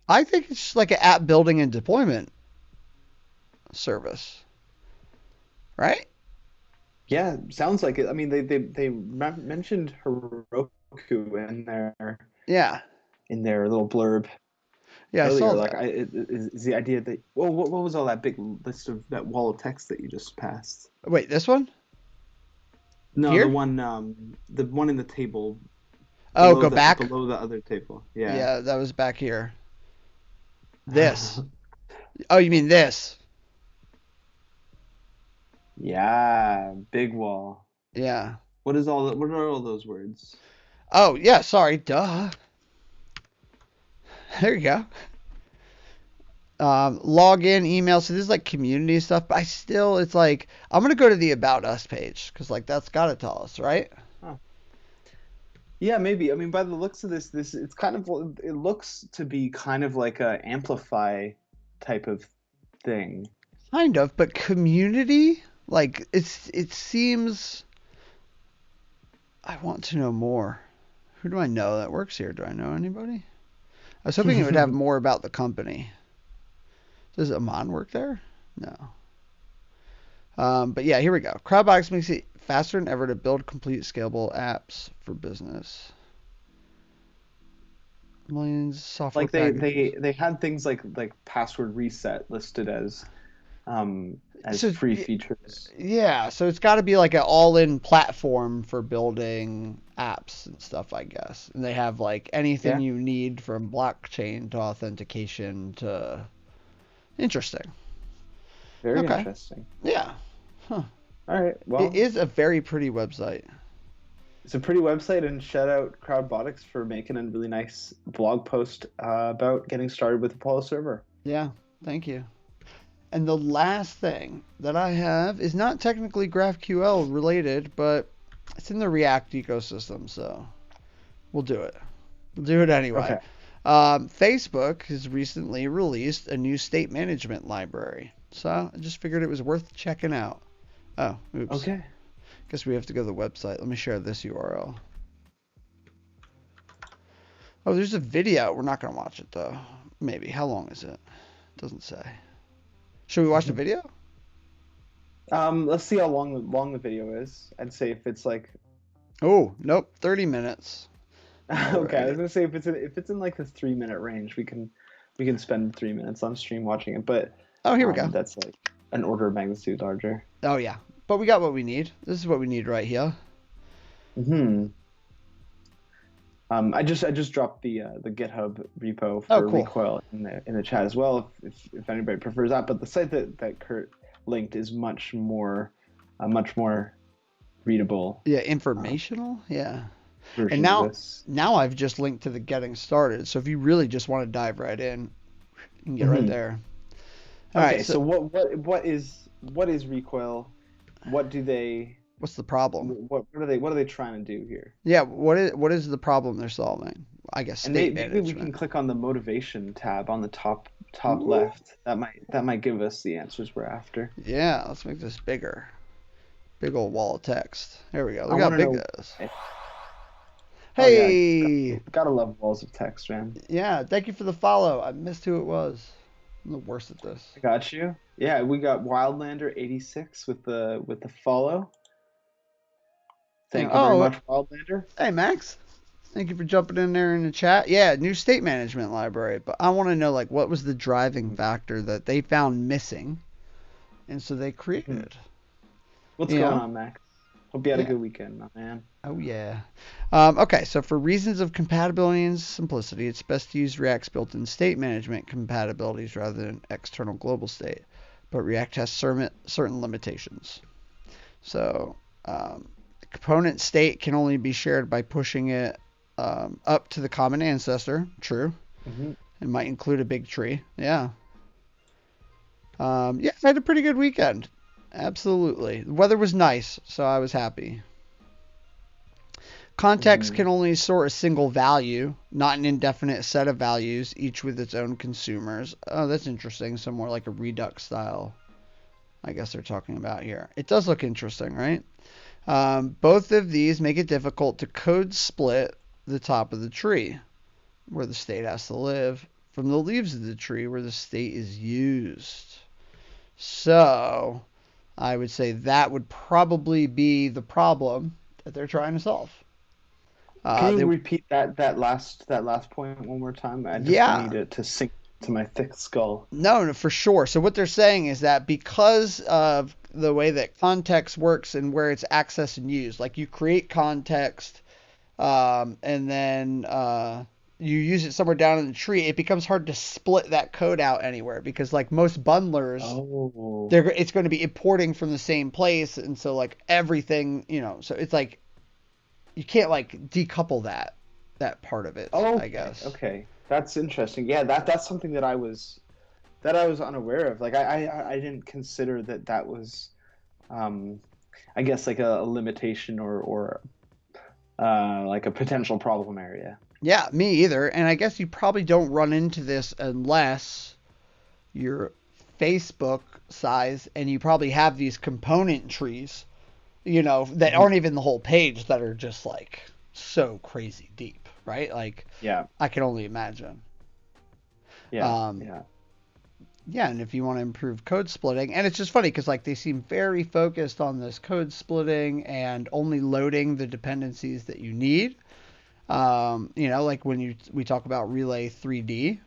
I think it's just like an app building and deployment service, right? Yeah, sounds like it. I mean, they mentioned Heroku Yeah. in their little blurb Yeah, I saw earlier. Like, that. is the idea that well, what was all that big list of that wall of text that you just passed? Wait, this one? No, Here? the one in the table Oh, go back? below the other table. Yeah. Yeah, that was back here. This. Oh, you mean this? Yeah, big wall. Yeah. What are all those words? Oh, yeah, sorry. Duh. There you go. Login, email. So this is like community stuff, but I still, it's like, I'm going to go to the About Us page because, like, that's got to tell us, right? Huh. Yeah, maybe. I mean, by the looks of this it's kind of it looks to be kind of like a amplify type of thing. Kind of, but community? Like, it seems. I want to know more. Who do I know that works here? Do I know anybody? I was hoping it would have more about the company. Does Amon work there? No. But yeah, here we go. Crowdbox makes it faster than ever to build complete scalable apps for business. Millions software Like packages. they had things like password reset listed as So free features. yeah, so it's got to be like an all-in platform for building apps and stuff, I guess. And they have like anything Yeah, you need from blockchain to authentication to interesting. very Okay. interesting. Yeah. Huh. All right. It Well, is a very pretty website. it's a pretty website, and shout out Crowdbotics for making a really nice blog post about getting started with Apollo Server. Yeah. Thank you. And the last thing that I have is not technically GraphQL related, but it's in the React ecosystem, so we'll do it. We'll do it anyway. Okay. Facebook has recently released a new state management library, so I just figured it was worth checking out. Oh, oops. Okay. Guess we have to go to the website. Let me share this URL. Oh, there's a video. We're not going to watch it, though. Maybe. How long is it? Doesn't say. Should we watch the video? Let's see how long the video is. I'd say if it's like Oh, nope. 30 minutes. okay, I was Alrighty. gonna say if it's in like the 3 minute range, we can spend 3 minutes on stream watching it, but Oh, here we go. that's like an order of magnitude larger. Oh, yeah. But we got what we need. This is what we need right here. Hmm. I just dropped the GitHub repo Oh, for cool. Recoil in the chat as well if anybody prefers that. But the site that Kurt linked is much more readable Yeah, um, informational. Yeah. And version of now, this. now I've just linked to the getting started. So if you really just want to dive right in, you can get right Hmm. there. All right. Okay, So so what is Recoil? What do they what's the problem? what are they trying to do here? Yeah. What is the problem they're solving? I guess And state maybe we can management. click on the motivation tab on the top Ooh. left. That might give us the answers we're after. Yeah. Let's make this bigger. Big old wall of text. There we go. I Look how want to big know. that is. Oh yeah, Hey. gotta love walls of text, man. Yeah. Thank you for the follow. I missed who it was. I'm the worst at this. I got you. Yeah, we got Wildlander 86 with the follow. Yeah. Thank you very Oh, much, Wildlander. hey Max. Thank you for jumping in there in the chat. Yeah, new state management library. But I want to know like what was the driving factor that they found missing, and so they Hmm. created. What's You going know? on, Max? Hope you had a Yeah. good weekend, my man. Oh yeah. Okay, so for reasons of compatibility and simplicity, it's best to use React's built-in state management compatibilities rather than external global state. But React has certain limitations. So the component state can only be shared by pushing it up to the common ancestor. True. Hmm. It might include a big tree. Yeah. Yeah, I had a pretty good weekend. Absolutely. The weather was nice, so I was happy. Context Hmm. can only store a single value, not an indefinite set of values, each with its own consumers. Oh, that's interesting. So more like a Redux style, I guess they're talking about here. It does look interesting, right? Both of these make it difficult to code split the top of the tree, where the state has to live, from the leaves of the tree, where the state is used. So I would say that would probably be the problem that they're trying to solve. Can you They repeat that last point one more time? I just Yeah, need it to sink to my thick skull. no, no, for sure. So what they're saying is that because of the way that context works and where it's accessed and used, like you create context, and then you use it somewhere down in the tree, it becomes hard to split that code out anywhere because like most bundlers, Oh, it's going to be importing from the same place, and so like everything, so it's like you can't like decouple that part of it, I okay, guess. okay. That's interesting. Yeah, that's something that I was unaware of. Like I didn't consider that was um I guess like a limitation or like a potential problem area. Yeah, me either. And I guess you probably don't run into this unless you're Facebook size and you probably have these component trees, that Mhm. aren't even the whole page that are just like so crazy deep, right? Like Yeah, I can only imagine. yeah, Um, yeah. yeah, and if you want to improve code splitting, and it's just funny because like they seem very focused on this code splitting and only loading the dependencies that you need. Like when we talk about Relay 3D,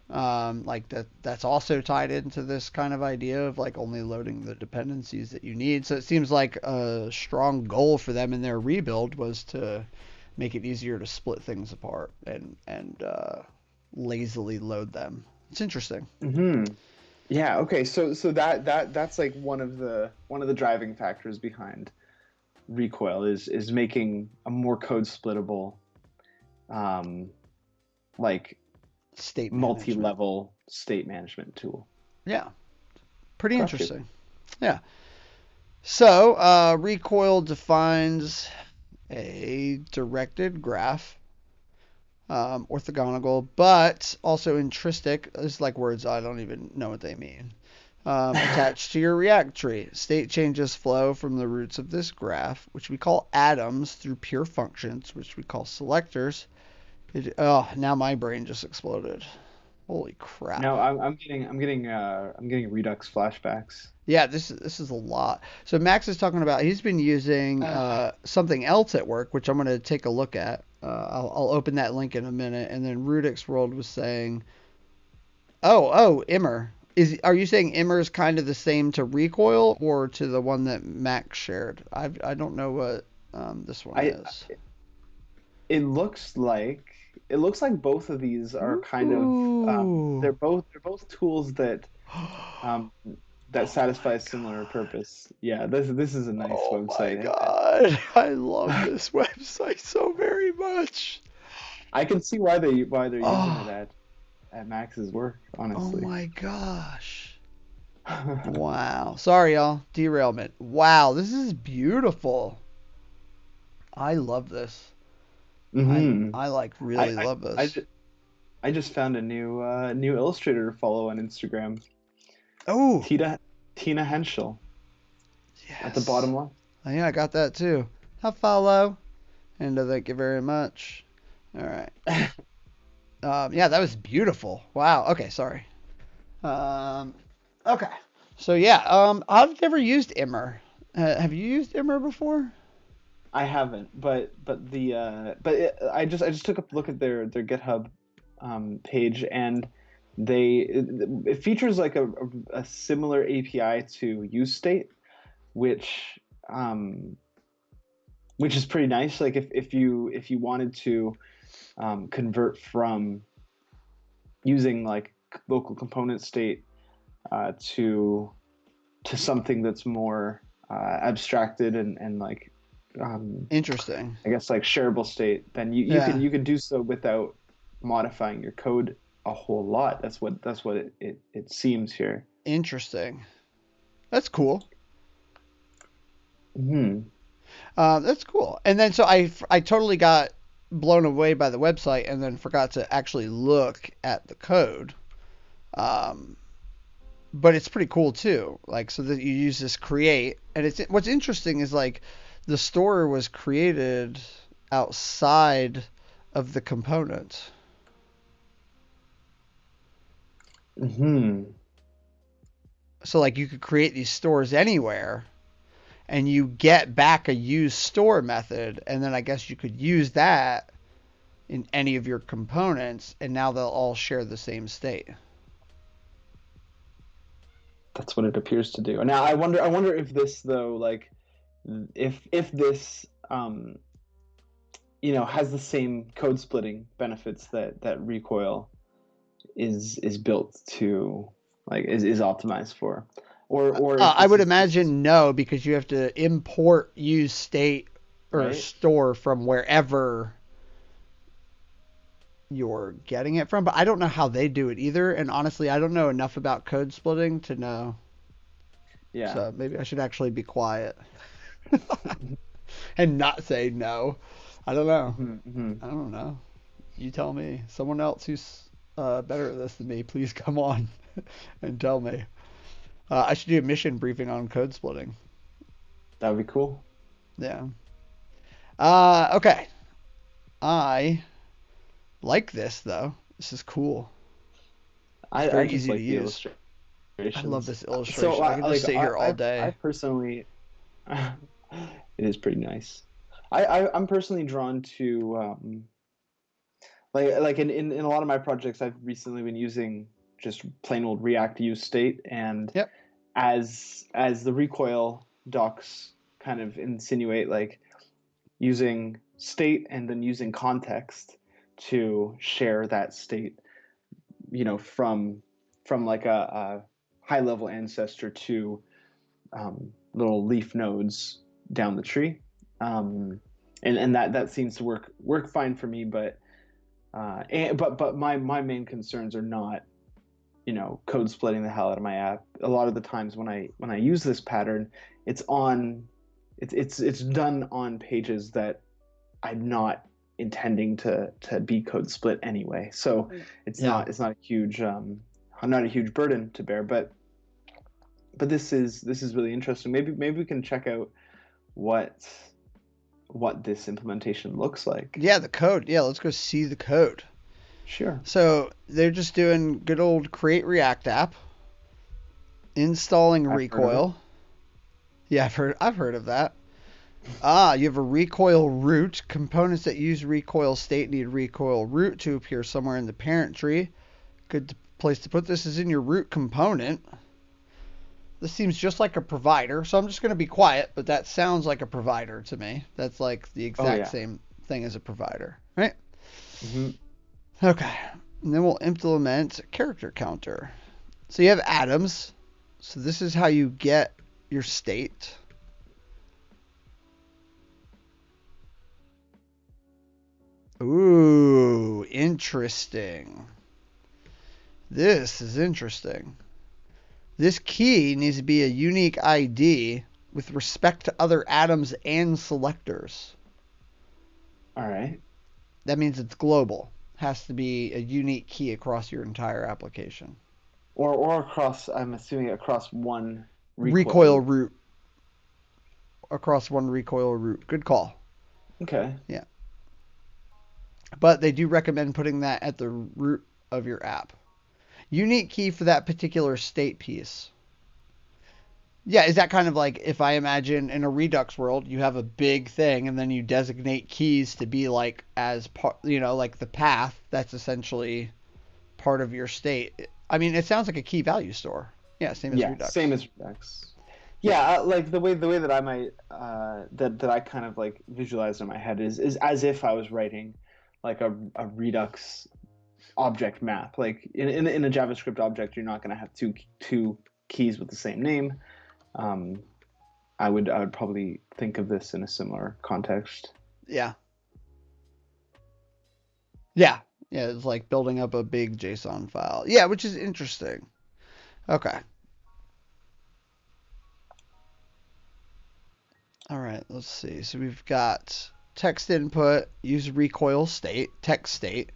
like that's also tied into this kind of idea of like only loading the dependencies that you need. So it seems like a strong goal for them in their rebuild was to make it easier to split things apart and lazily load them. It's interesting. Hmm. Yeah, okay. So that's like one of the driving factors behind Recoil is making a more code splittable um like State management. multi-level state management tool. Yeah, Pretty Gotcha. interesting. Yeah. So, Recoil defines a directed graph, orthogonal, but also intrinsic. It's like words I don't even know what they mean. Attached to your React tree. State changes flow from the roots of this graph, which we call atoms, through pure functions, which we call selectors. Now my brain just exploded. Holy crap. No, I'm getting Redux flashbacks. Yeah, this is a lot. So Max is talking about he's been using something else at work, which I'm going to take a look at. I'll open that link in a minute. And then Rudix World was saying, Immer. Are you saying Immer is kind of the same to Recoil or to the one that Max shared? I don't know what this one I is. it looks like both of these are kind of Ooh. they're both tools um, that Oh my satisfy a similar god. purpose. Yeah, this is a nice Oh my website, god. I love and this website so very much. I can see why they're using it Oh, at Max's work, oh honestly. my gosh. Wow. Sorry, y'all. Derailment. Wow, this is beautiful. I love this. hmm I like I, really I love I this. just I just found a new illustrator to follow on Instagram. Oh, Tina Tina Henschel at the yes. bottom left. Oh, yeah, I got that too. I follow. And thank you very much. All right. Yeah, that was beautiful. Wow. Okay, sorry. Um, okay. So yeah, I've never used Immer. Have you used Immer before? I haven't, I just took a look at their GitHub page, and it features like a similar API to useState, which um, which is pretty nice. Like if you wanted to convert from using like local component state to something that's more abstracted and like um, Interesting. I guess like shareable state, then you can Yeah. you can do so without modifying your code a whole lot. That's what it seems here. Interesting. That's cool. Hmm. That's cool. And then so I totally got blown away by the website and then forgot to actually look at the code. Um, but it's pretty cool too. Like so that you use this create, and it's what's interesting is like the store was created outside of the component. Hmm. So like you could create these stores anywhere and you get back a use store method and then I guess you could use that in any of your components and now they'll all share the same state. That's what it appears to do. Now I wonder if this though, like if this has the same code splitting benefits that Recoil is built to, like is optimized for, or if I this would is imagine no because you have to import use state or right. store from wherever you're getting it from, but I don't know how they do it either. And honestly, I don't know enough about code splitting to know. Yeah. So maybe I should actually be quiet and not say no. I don't know. hmm hmm I don't know. You tell me. Someone else who's better at this than me, please come on and tell me. I should do a mission briefing on code splitting. That would be cool. Yeah. Okay. I like this though. This is cool. It's I very just easy to like the use. I love illustrations. this So illustration. I could just like sit here all I day. personally, it is pretty nice. I'm personally drawn to like in a lot of my projects I've recently been using just plain old React use state, and Yep. as the recoil docs kind of insinuate, like using state and then using context to share that state, from like a high level ancestor to little leaf nodes down the tree. Um, and that seems to work fine for me, but my main concerns are not code splitting the hell out of my app. A lot of the times when I use this pattern, it's on it's done on pages that I'm not intending to be code split anyway. So it's Yeah. not it's not a huge not a huge burden to bear, but this is really interesting. Maybe we can check out what this implementation looks like. Yeah, the code. Yeah, let's go see the code. Sure. So they're just doing good old create React app, installing I've heard of it. Recoil. Yeah, I've heard of that. You have a recoil root. Components that use recoil state need recoil root to appear somewhere in the parent tree. Good place to put this is in your root component. This seems just like a provider, so I'm just going to be quiet, but that sounds like a provider to me. That's like the Oh exact yeah. same thing as a provider, right? Hmm. Okay. And then we'll implement character counter. So you have atoms. So this is how you get your state. Ooh, interesting. This is interesting. This key needs to be a unique ID with respect to other atoms and selectors. All right. That means it's global. Has to be a unique key across your entire application. Or across, I'm assuming across one recoil Recoil root. root across one recoil root. Good call. Okay. Yeah. But they do recommend putting that at the root of your app. Unique key for that particular state piece. Yeah, is that kind of like if I imagine in a Redux world, you have a big thing and then you designate keys to be like as part, like the path that's essentially part of your state. I mean, it sounds like a key value store. Yeah, same as Yeah, same Redux. as Redux. Yeah. Yeah, like the way that I might that I kind of like visualize in my head is as if I was writing like a Redux object map. Like in a JavaScript object, you're not going to have two keys with the same name. Um, I would probably think of this in a similar context. Yeah. Yeah. Yeah, it's like building up a big JSON file. Yeah, which is interesting. Okay. All right, let's see. So we've got text input, use recoil state, text state.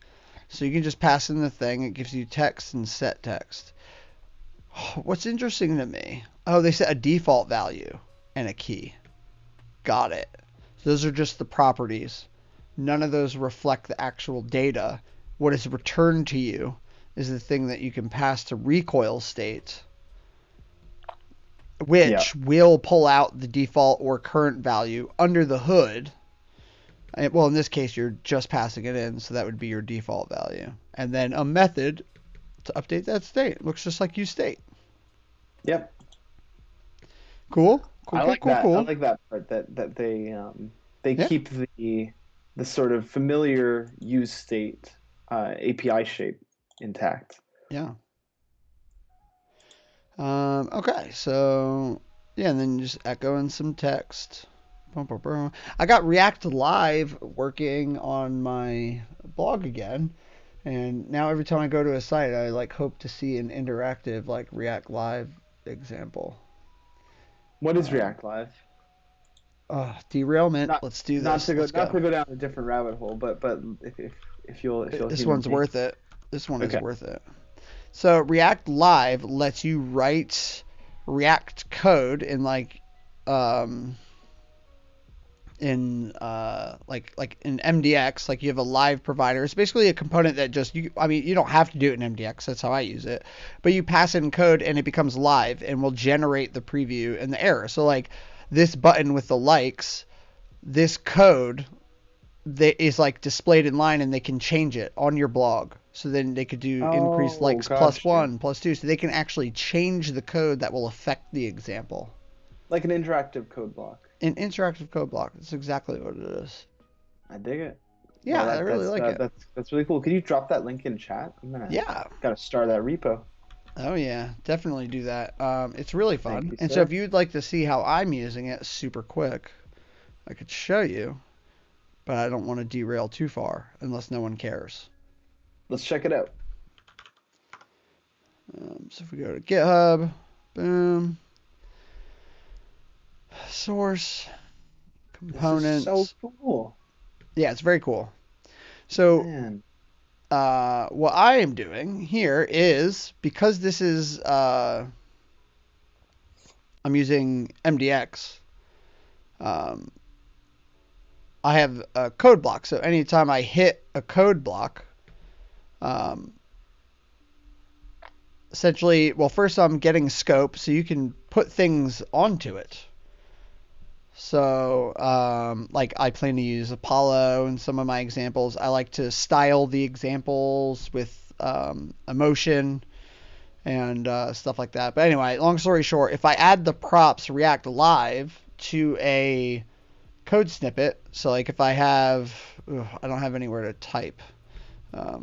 So you can just pass in the thing. It gives you text and set text. What's interesting to me? Oh, they set a default value and a key. Got it. Those are just the properties. None of those reflect the actual data. What is returned to you is the thing that you can pass to recoil state, Yeah. which will pull out the default or current value under the hood. Well, in this case, you're just passing it in, so that would be your default value. And then a method to update that state. Looks just like use state. Yep. Cool. Cool, I cool, like cool, that. I cool. like that part that they Yeah. keep the sort of familiar use state API shape intact. Yeah. Okay, so yeah, and then you just echo in some text. Boom, boom, boom. I got React Live working on my blog again, and now every time I go to a site, I like hope to see an interactive like React Live example. What is Um, React Live? Derailment. Not Let's do not this. to go Let's not go. to go down a different rabbit hole, but if you'll This humor one's me. worth it. This one is Okay. worth it. So React Live lets you write React code in like um, like in MDX, like you have a live provider. It's basically a component that just you don't have to do it in MDX. That's how I use it. But you pass in code and it becomes live and will generate the preview and the error. So like this button with the likes, this code that is like displayed in line and they can change it on your blog. So then they could do increased Oh, likes plus gotcha. one, plus two. So they can actually change the code that will affect the example. Like an interactive code block. An interactive code block. That's exactly what it is. I dig it. Yeah, Well, I that really that's like uh, it. that's really cool. Can you drop that link in chat? I'm gonna Yeah. gotta start that repo. Oh yeah, definitely do that. It's really Thank fun. you, And so if sir. you'd like to see how I'm using it super quick, I could show you, but I don't want to derail too far unless no one cares. Let's check it out. So if we go to GitHub, boom, source, This is so components. cool, Yeah, it's very cool. So man. what I am doing here is because this is I'm using MDX. Um, I have a code block. So anytime I hit a code block, um, essentially, well, first I'm getting scope so you can put things onto it. So, like I plan to use Apollo in some of my examples. I like to style the examples with emotion and stuff like that. But anyway, long story short, if I add the props React Live to a code snippet, so like if I have, I don't have anywhere to type.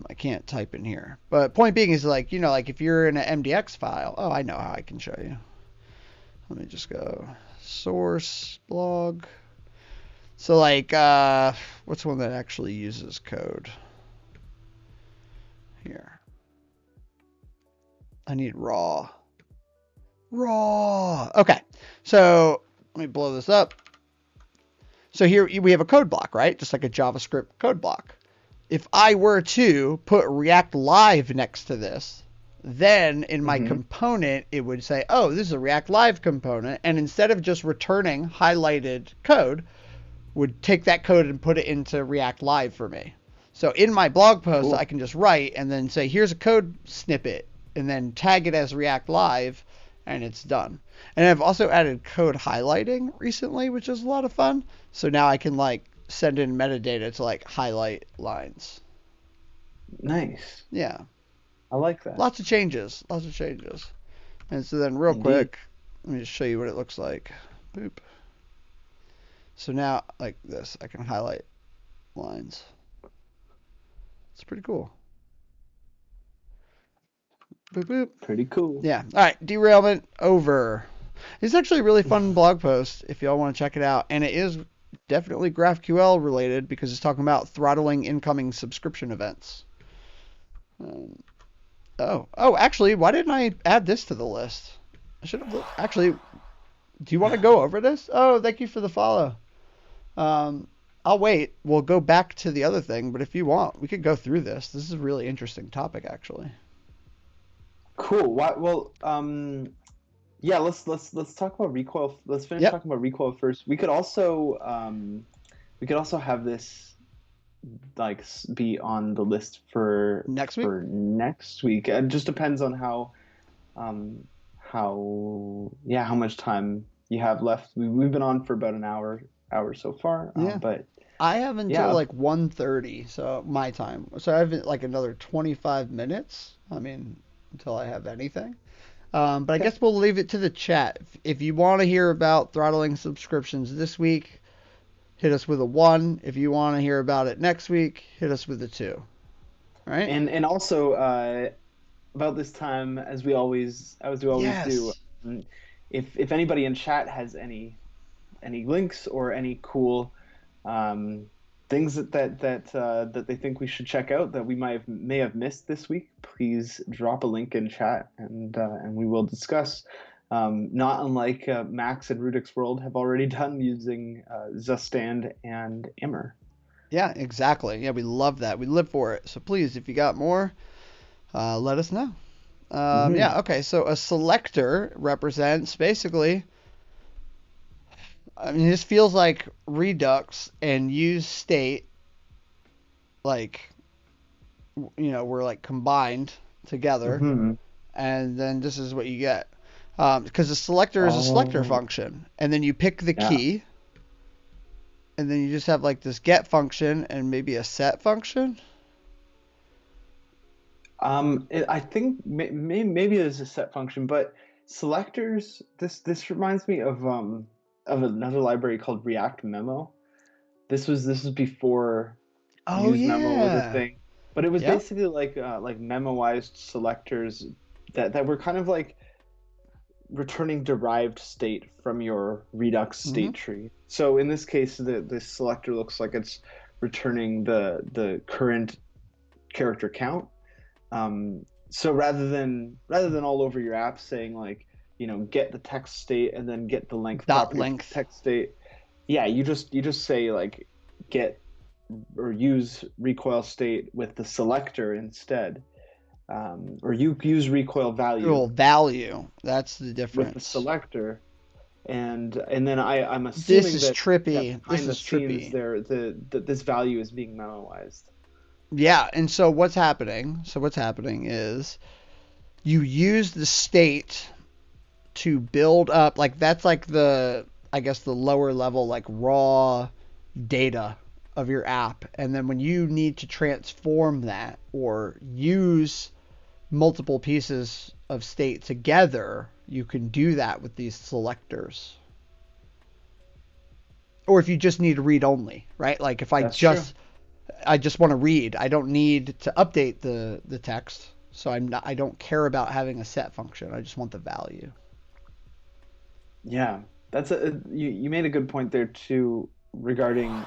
I can't type in here. But point being is like, like if you're in an MDX file, oh, I know how I can show you. Let me just go source blog. So like, what's one that actually uses code? Here. I need raw. Raw. Okay. So let me blow this up. So here we have a code block, right? Just like a JavaScript code block. If I were to put React Live next to this, then in my component, it would say, oh, this is a React Live component. And instead of just returning highlighted code, would take that code and put it into React Live for me. So in my blog post, Cool. I can just write and then say, here's a code snippet, and then tag it as React Live, and it's done. And I've also added code highlighting recently, which is a lot of fun. So now I can like send in metadata to like highlight lines. Nice. Yeah, I like that. lots of changes, lots of changes. And so then real Indeed. quick, let me just show you what it looks like. Boop. So now like this, I can highlight lines. It's pretty cool. Boop boop. Pretty cool. Yeah. All right. Derailment over. It's actually a really fun blog post if y'all want to check it out, and it is definitely GraphQL related because it's talking about throttling incoming subscription events. Um, oh, actually, why didn't I add this to the list? I should have actually. Do you want to go over this? Oh, thank you for the follow. Um, I'll wait. We'll go back to the other thing, but if you want, we could go through this. This is a really interesting topic, actually. Cool. Why, well, yeah, let's talk about Recoil. Let's finish Yep. talking about Recoil first. We could also have this like be on the list Next week. for next week. It just depends on how much time you have left. We've been on for about an hour so far. Yeah. But I have until yeah, like 1:30, so my time. So I have like another 25 minutes. I mean, until I have anything. But I okay. guess we'll leave it to the chat. If you want to hear about throttling subscriptions this week, hit us with a 1. If you want to hear about it next week, hit us with a 2. All right? And also about this time, as we always do, Yes. um, if anybody in chat has any links or any cool um, things that they think we should check out that we may have missed this week, please drop a link in chat and we will discuss. Not unlike Max and Rudik's World have already done using Zustand and Immer. Yeah, exactly. Yeah, we love that. We live for it. So please, if you got more, let us know. Hmm. Yeah, okay. So a selector represents basically, I mean, this feels like Redux and use state, like, were like combined together, Hmm. and then this is what you get. Because the selector is a selector Oh, function, and then you pick the yeah. key, and then you just have like this get function and maybe a set function. I think maybe there's a set function, but selectors. This reminds me of another library called React Memo. This was before Oh use memo was a yeah. thing, but it was Yep. basically like memoized selectors that were kind of like returning derived state from your Redux Hmm. state tree. So in this case, the selector looks like it's returning the current character count. So rather than all over your app saying like, get the text state and then get the length Dot property for the length. text state. Yeah, you just say like get or use recoil state with the selector instead, or you use recoil value Oh, value. That's the with the difference. selector, and then I'm This assuming is that trippy. This behind the is scenes trippy. there that this value is being memoized. Yeah, and so what's happening? So what's happening is you use the state to build up, like that's like the, I guess the lower level, like raw data of your app, and then when you need to transform that or use multiple pieces of state together, you can do that with these selectors. Or if you just need to read only, right? Like if That's true. I just want to read, I don't need to update the text. So I don't care about having a set function. I just want the value. Yeah, you made a good point there too regarding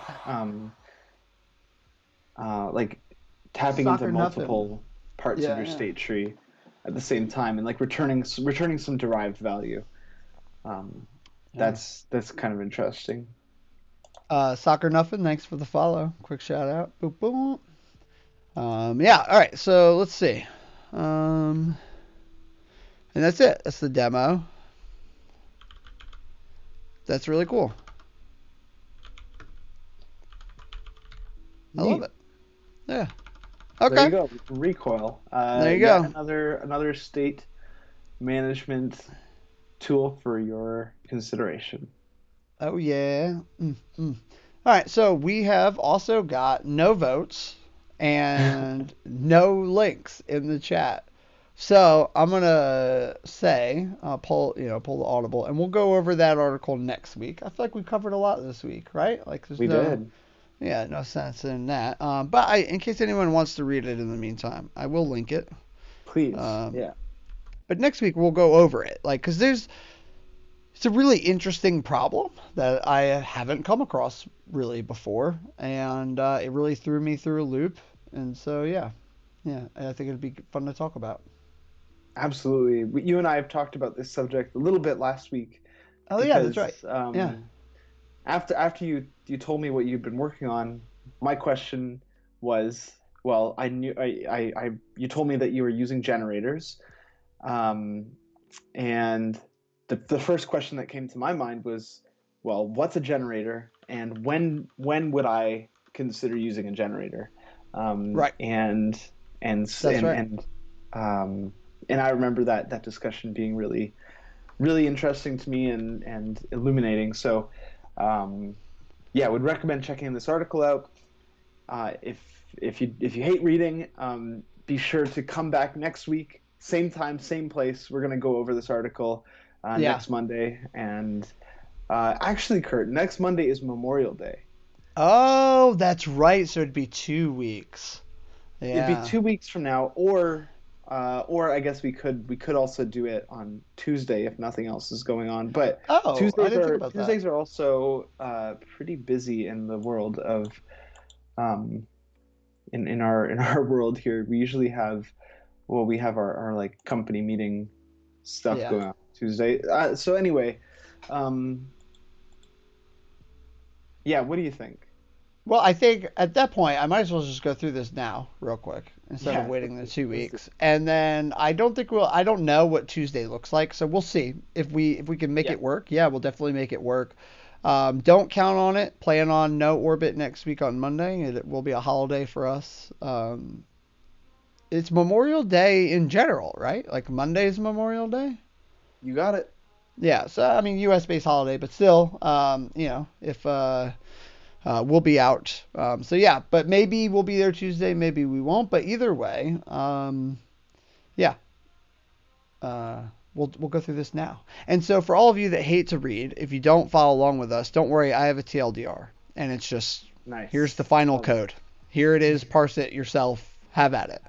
like tapping into Soccer nothing. multiple parts of Yeah, your yeah. state tree at the same time and like returning some derived value. Um, Yeah. that's kind of interesting. Soccer nothing. Thanks for the follow. Quick shout out. Boop boop. Yeah. All right. So let's see. Um, and that's it. That's the demo. That's really cool. I love Neat. it. Yeah. There Okay. you go. Recoil. There you Yet go. another state management tool for your consideration. Oh yeah. Mm. All right. So we have also got no votes and no links in the chat. So I'm gonna say, pull the audible, and we'll go over that article next week. I feel like we covered a lot this week, right? Like there's We no, did. yeah, no sense in that. But in case anyone wants to read it in the meantime, I will link it. Please. Um, Yeah. but next week we'll go over it, like, cause it's a really interesting problem that I haven't come across really before, and it really threw me through a loop. And so yeah, I think it'd be fun to talk about. Absolutely. You and I have talked about this subject a little bit last week Oh yeah, that's right. because Yeah, after you told me what you've been working on, my question was, well, I knew I you told me that you were using generators, um, and the first question that came to my mind was, well, what's a generator, and when would I consider using a generator? right. And That's and right. and um, and I remember that discussion being really really interesting to me and illuminating. So, um, yeah, would recommend checking this article out. If if you hate reading, be sure to come back next week, same time, same place. We're gonna go over this article Yeah. next Monday, and actually, Kurt, next Monday is Memorial Day. Oh, that's right. So it'd be 2 weeks. It'd be Yeah. 2 weeks from now, or I guess we could also do it on Tuesday if nothing else is going on. But Oh, I Tuesdays didn't think are about that. Tuesdays are also pretty busy in the world of um, in our world here. We usually have we have our like company meeting stuff Yeah. going on Tuesday. So anyway, um, yeah, what do you think? Well, I think at that point I might as well just go through this now, real quick, instead of Yeah, waiting the two let's do it. weeks. And then I don't know what Tuesday looks like, so we'll see if we can make Yeah, it work. Yeah, we'll definitely make it work. Don't count on it. Plan on no orbit next week on Monday. It will be a holiday for us. It's Memorial Day in general, right? Like Monday's Memorial Day. you got it. Yeah, so I mean U.S. based holiday, but still, if we'll be out. So yeah, but maybe we'll be there Tuesday, maybe we won't. But either way, yeah, uh, we'll go through this now. And so for all of you that hate to read, if you don't follow along with us, don't worry. I have a TLDR, and it's just here's the Nice. final Love it. code. Here it is. Parse it yourself. Have at it.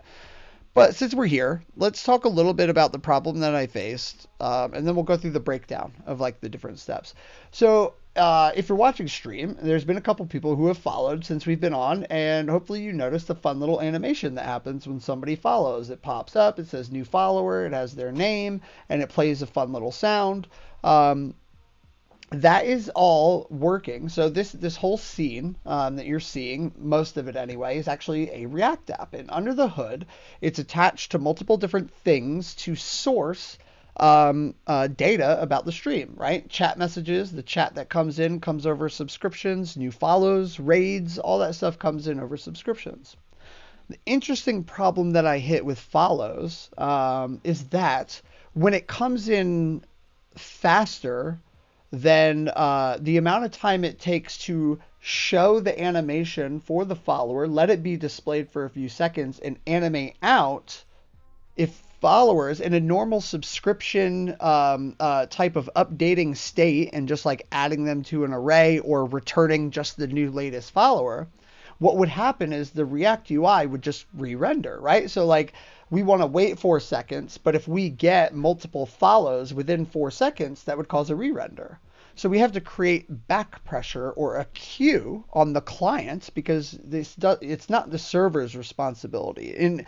But since we're here, let's talk a little bit about the problem that I faced, and then we'll go through the breakdown of like the different steps. So if you're watching stream, there's been a couple people who have followed since we've been on, and hopefully you noticed the fun little animation that happens when somebody follows. It pops up, it says new follower, it has their name, and it plays a fun little sound. Um, that is all working. So this whole scene that you're seeing, most of it anyway, is actually a React app. And under the hood, it's attached to multiple different things to source data about the stream, right? Chat messages, the chat that comes in comes over subscriptions, new follows, raids, all that stuff comes in over subscriptions. The interesting problem that I hit with follows is that when it comes in faster, then the amount of time it takes to show the animation for the follower, let it be displayed for a few seconds, and animate out if followers in a normal subscription type of updating state and just like adding them to an array or returning just the new latest follower, what would happen is the React UI would just re-render, right? So like we want to wait 4 seconds, but if we get multiple follows within 4 seconds, that would cause a re-render. So we have to create back pressure or a queue on the client because it's not the server's responsibility.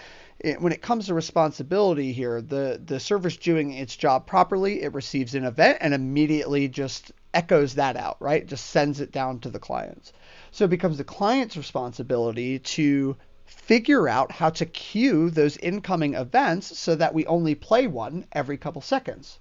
When it comes to responsibility here, the server's doing its job properly. It receives an event and immediately just echoes that out, right? Just sends it down to the clients. So it becomes the client's responsibility to figure out how to queue those incoming events so that we only play one every couple seconds.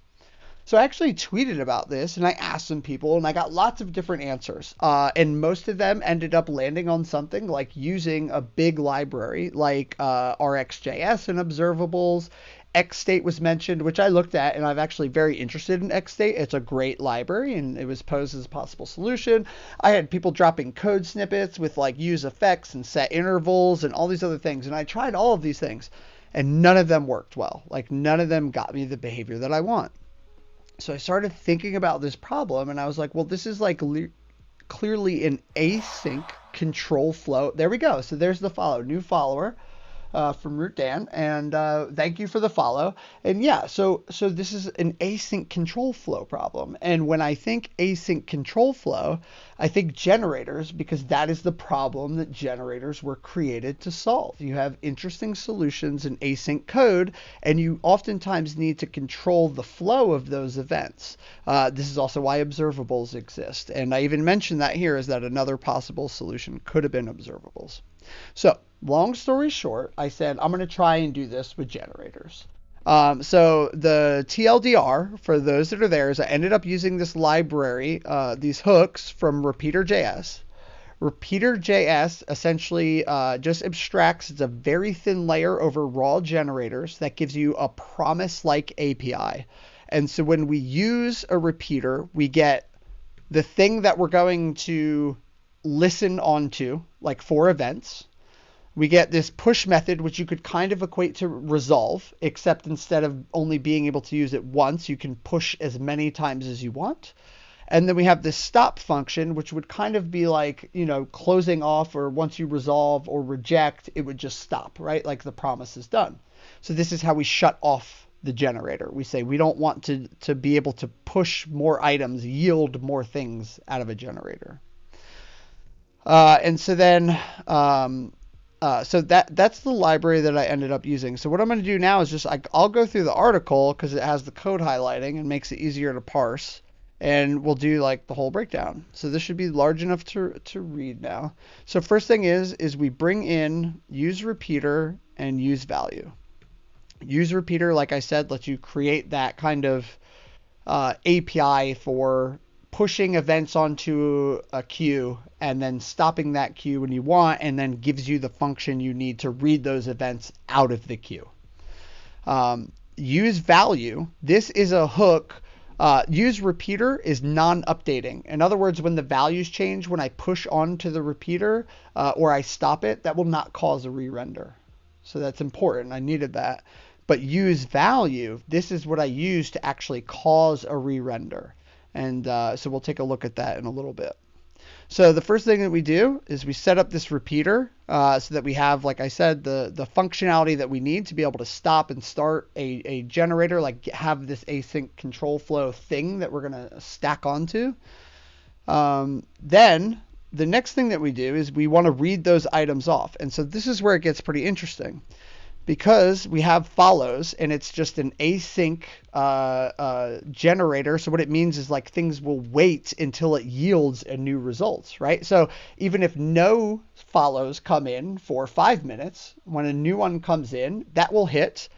So I actually tweeted about this and I asked some people and I got lots of different answers. And most of them ended up landing on something like using a big library like RxJS and observables. Xstate was mentioned, which I looked at, and I'm actually very interested in Xstate. It's a great library, and it was posed as a possible solution. I had people dropping code snippets with like use effects and set intervals and all these other things, and I tried all of these things, and none of them worked well. Like none of them got me the behavior that I want. So I started thinking about this problem, and I was like, well, this is like clearly an async control flow. There we go. So there's the follow, new follower from Root Dan, and thank you for the follow. And yeah, so this is an async control flow problem. And when I think async control flow, I think generators, because that is the problem that generators were created to solve. You have interesting solutions in async code, and you oftentimes need to control the flow of those events. This is also why observables exist. And I even mentioned that here is that another possible solution could have been observables. So long story short, I said, I'm going to try and do this with generators. So the TLDR, for those that are there, is I ended up using this library, these hooks from Repeater.js. Repeater.js essentially just abstracts. It's a very thin layer over raw generators that gives you a promise-like API. And so when we use a repeater, we get the thing that we're going to listen onto, like for events. We get this push method, which you could kind of equate to resolve, except instead of only being able to use it once, you can push as many times as you want. And then we have this stop function, which would kind of be like, closing off, or once you resolve or reject, it would just stop, right? Like the promise is done. So this is how we shut off the generator. We say we don't want to be able to push more items, yield more things out of a generator. And so then, so that's the library that I ended up using. So what I'm going to do now is just I'll go through the article because it has the code highlighting and makes it easier to parse, and we'll do like the whole breakdown. So this should be large enough to read now. So first thing is we bring in use repeater and use value. Use repeater, like I said, lets you create that kind of API for pushing events onto a queue and then stopping that queue when you want, and then gives you the function you need to read those events out of the queue. Use value. This is a hook. Use repeater is non-updating. In other words, when the values change, when I push onto the repeater or I stop it, that will not cause a re-render. So that's important. I needed that. But use value, this is what I use to actually cause a re-render. And so we'll take a look at that in a little bit. So the first thing that we do is we set up this repeater so that we have, like I said, the functionality that we need to be able to stop and start a generator, like have this async control flow thing that we're going to stack onto. Then the next thing that we do is we want to read those items off. And so this is where it gets pretty interesting because we have follows and it's just an async generator. So what it means is like things will wait until it yields a new result, right? So even if no follows come in for 5 minutes, when a new one comes in, that will hit.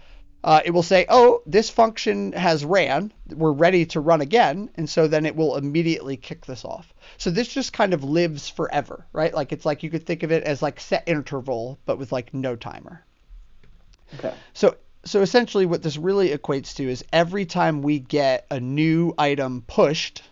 It will say, oh, this function has ran. We're ready to run again. And so then it will immediately kick this off. So this just kind of lives forever, right? Like it's like you could think of it as like set interval, but with like no timer. Okay. So essentially what this really equates to is every time we get a new item pushed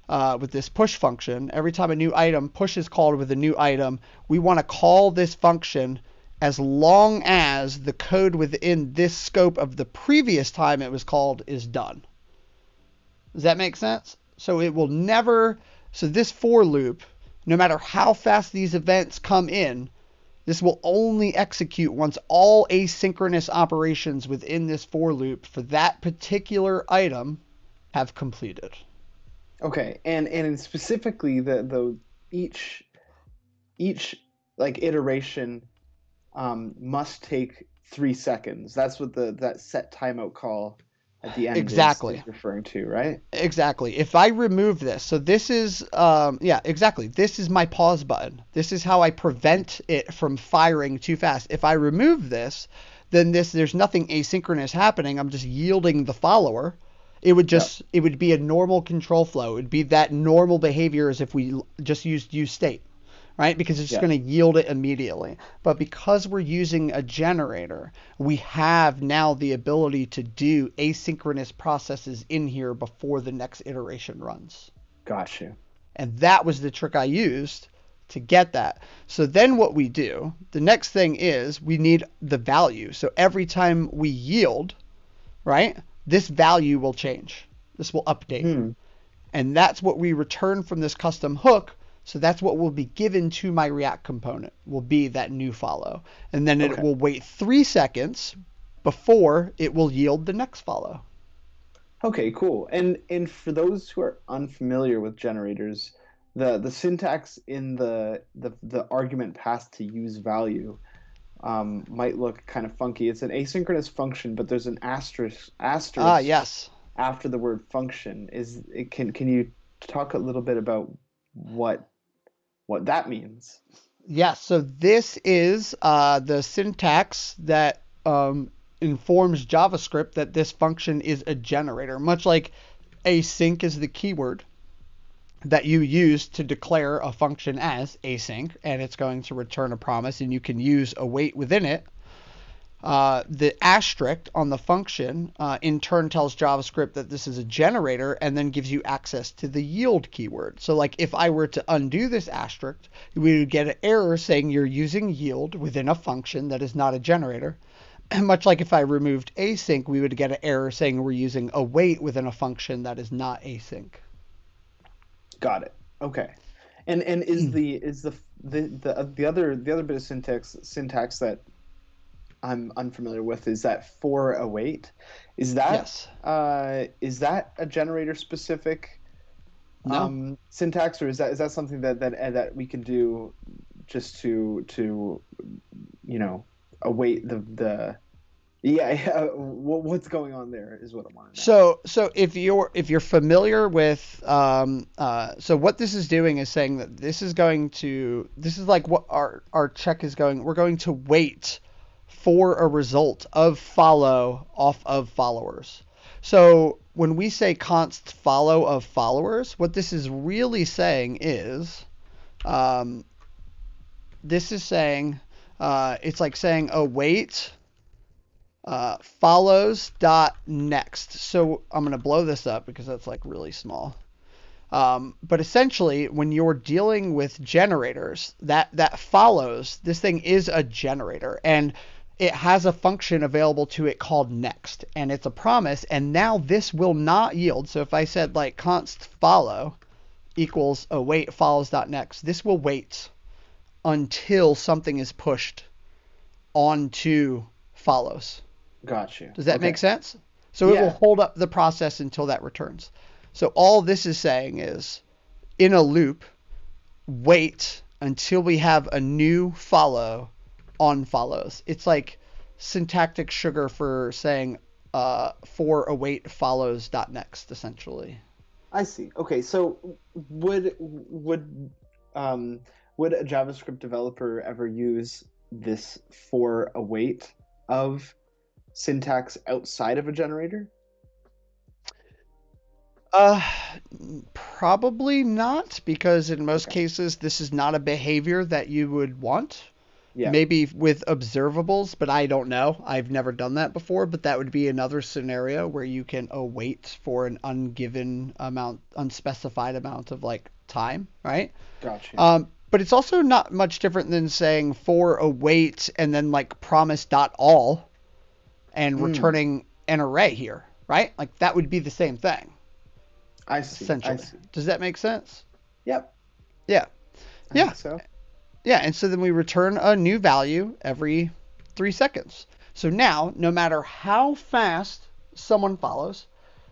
with this push function, every time a new item push is called with a new item, we want to call this function as long as the code within this scope of the previous time it was called is done. Does that make sense? So it will never, so this for loop, no matter how fast these events come in, this will only execute once all asynchronous operations within this for loop for that particular item have completed. Okay. And specifically the each like iteration must take 3 seconds. That's what that set timeout call at the end is Exactly. referring to, right? Exactly. If I remove this, so this is, yeah, exactly. This is my pause button. This is how I prevent it from firing too fast. If I remove this, then there's nothing asynchronous happening. I'm just yielding the follower. Yeah. It would be a normal control flow. It would be that normal behavior as if we just used use state, right? Because it's just Yeah. going to yield it immediately. But because we're using a generator, we have now the ability to do asynchronous processes in here before the next iteration runs. Got you. And that was the trick I used to get that. So then what we do, the next thing is we need the value. So every time we yield, right, this value will change. This will update. Hmm. And that's what we return from this custom hook. So that's what will be given to my React component, will be that new follow. And then it Okay. will wait 3 seconds before it will yield the next follow. Okay, cool. And for those who are unfamiliar with generators, the syntax in the argument passed to use value might look kind of funky. It's an asynchronous function, but there's an Ah, asterisk yes. after the word function. Can you talk a little bit about what what that means? Yes. So this is the syntax that informs JavaScript that this function is a generator, much like async is the keyword that you use to declare a function as async, and it's going to return a promise, and you can use await within it. The asterisk on the function in turn tells JavaScript that this is a generator and then gives you access to the yield keyword. So like if I were to undo this asterisk, we would get an error saying you're using yield within a function that is not a generator. And much like if I removed async, we would get an error saying we're using await within a function that is not async. Got it. Okay. And the other bit of syntax that I'm unfamiliar with is that for await. Yes. Is that a generator specific No. syntax, or is that something that we can do just to you know await the yeah, yeah, what's going on there is what I want to know. So if you're familiar with so what this is doing is saying that this is like what our check is going. We're going to wait for a result of follow off of followers. So when we say const follow of followers, what this is really saying is um, this is saying it's like saying await follows dot next. So I'm gonna blow this up because that's like really small. But essentially, when you're dealing with generators, that follows, this thing is a generator, and it has a function available to it called next, and it's a promise. And now this will not yield. So if I said like const follow equals await follows dot next, this will wait until something is pushed onto follows. Got you. Does that make Okay. sense? So it will Yeah. hold up the process until that returns. So all this is saying is in a loop, wait until we have a new follow on follows. It's like syntactic sugar for saying for await follows dot next essentially. I see. Okay, so um would a JavaScript developer ever use this for await of syntax outside of a generator? Uh, Probably not, because in most Okay. cases this is not a behavior that you would want. Yeah. Maybe with observables, but I don't know. I've never done that before, but that would be another scenario where you can await for an ungiven amount, unspecified amount of like time, right? Gotcha. But it's also not much different than saying for await and then like promise dot all and Mm, returning an array here, right? Like that would be the same thing, I see. I essentially. see. Does that make sense? Yep, Yeah. I Yeah. think so. Yeah. And so then we return a new value every 3 seconds. So now, no matter how fast someone follows,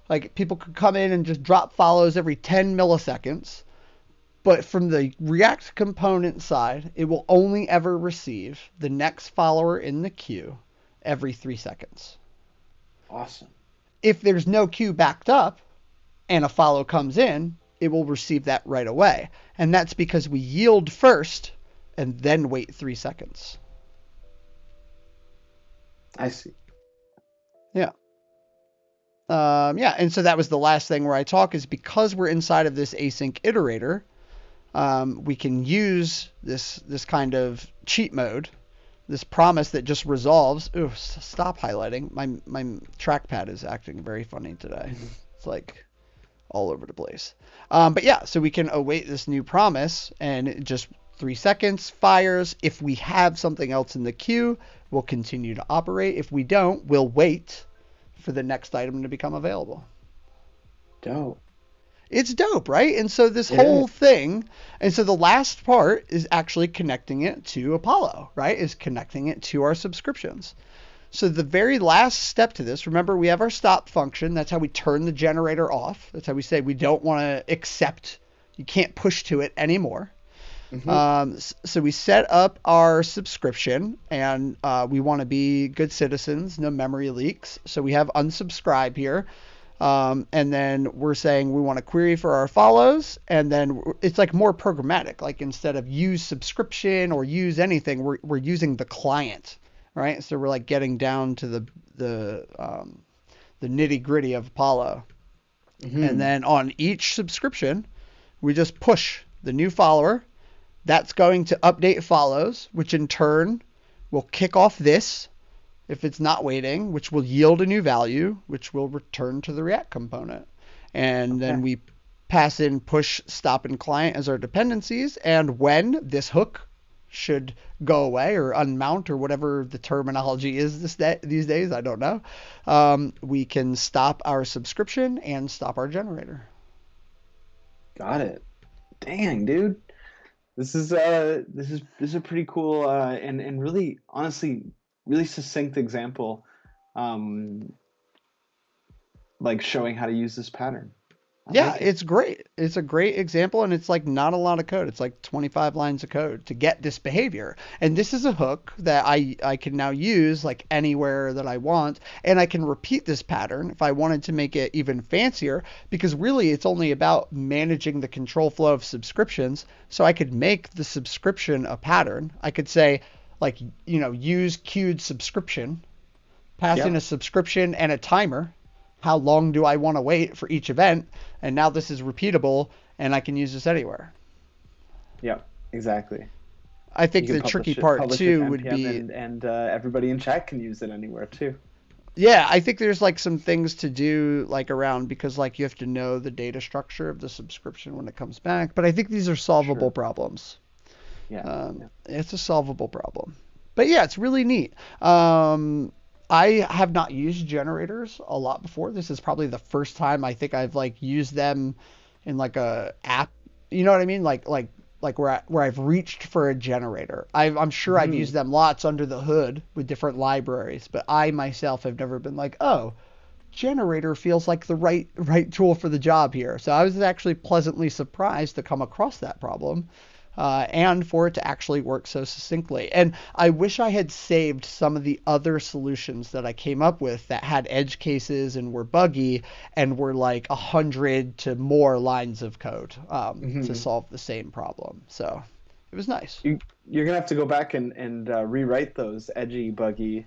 like people could come in and just drop follows every 10 milliseconds, but from the React component side, it will only ever receive the next follower in the queue every 3 seconds. Awesome. If there's no queue backed up, and a follow comes in, it will receive that right away. And that's because we yield first and then wait 3 seconds. I see. Yeah. Yeah. And so that was the last thing where I talk is because we're inside of this async iterator, we can use this kind of cheat mode, this promise that just resolves. Ooh, stop highlighting. My trackpad is acting very funny today. It's like all over the place. But yeah, so we can await this new promise and it just 3 seconds fires. If we have something else in the queue, we'll continue to operate. If we don't, we'll wait for the next item to become available. Dope. It's dope, right? And so this It whole is. thing, and so the last part is actually connecting it to Apollo, right? Is connecting it to our subscriptions. So the very last step to this, remember we have our stop function. That's how we turn the generator off. That's how we say we don't want to accept. You can't push to it anymore. Hmm. So we set up our subscription, and we want to be good citizens, no memory leaks. So we have unsubscribe here. And then we're saying we want to query for our follows, and then it's like more programmatic. Like instead of use subscription or use anything, we're using the client, right? So we're like getting down to the nitty gritty of Apollo. And Hmm. then on each subscription, we just push the new follower. That's going to update follows, which in turn will kick off this if it's not waiting, which will yield a new value, which will return to the React component. And then Okay. we pass in push, stop, and client as our dependencies. And when this hook should go away or unmount or whatever the terminology is these days, I don't know, we can stop our subscription and stop our generator. Got it. Dang, dude. This is a pretty cool and really honestly really succinct example, um, like showing how to use this pattern. I Yeah, like it. it's great. It's a great example, and it's like not a lot of code. It's like 25 lines of code to get this behavior. And this is a hook that I can now use like anywhere that I want, and I can repeat this pattern if I wanted to make it even fancier, because really it's only about managing the control flow of subscriptions. So I could make the subscription a pattern. I could say like, use queued subscription, pass in a Yep. subscription and a timer. How long do I want to wait for each event? And now this is repeatable and I can use this anywhere. Yep. Exactly. I You think can the tricky part publish it to too would npm, be, and everybody in chat can use it anywhere too. yeah, I think there's like some things to do like around because like you have to know the data structure of the subscription when it comes back. But I think these are solvable Sure. problems. Yeah. Yeah. It's a solvable problem. But yeah, it's really neat. I have not used generators a lot before. This is probably the first time I think I've like used them in like a app. You know what I mean? Like where I've reached for a generator. I'm sure I've used Hmm. them lots under the hood with different libraries, but I myself have never been like, oh, generator feels like the right tool for the job here. So I was actually pleasantly surprised to come across that problem. And for it to actually work so succinctly. And I wish I had saved some of the other solutions that I came up with that had edge cases and were buggy and were like 100 to more lines of code to Hmm. solve the same problem. So it was nice. You're gonna have to go back and rewrite those edgy, buggy,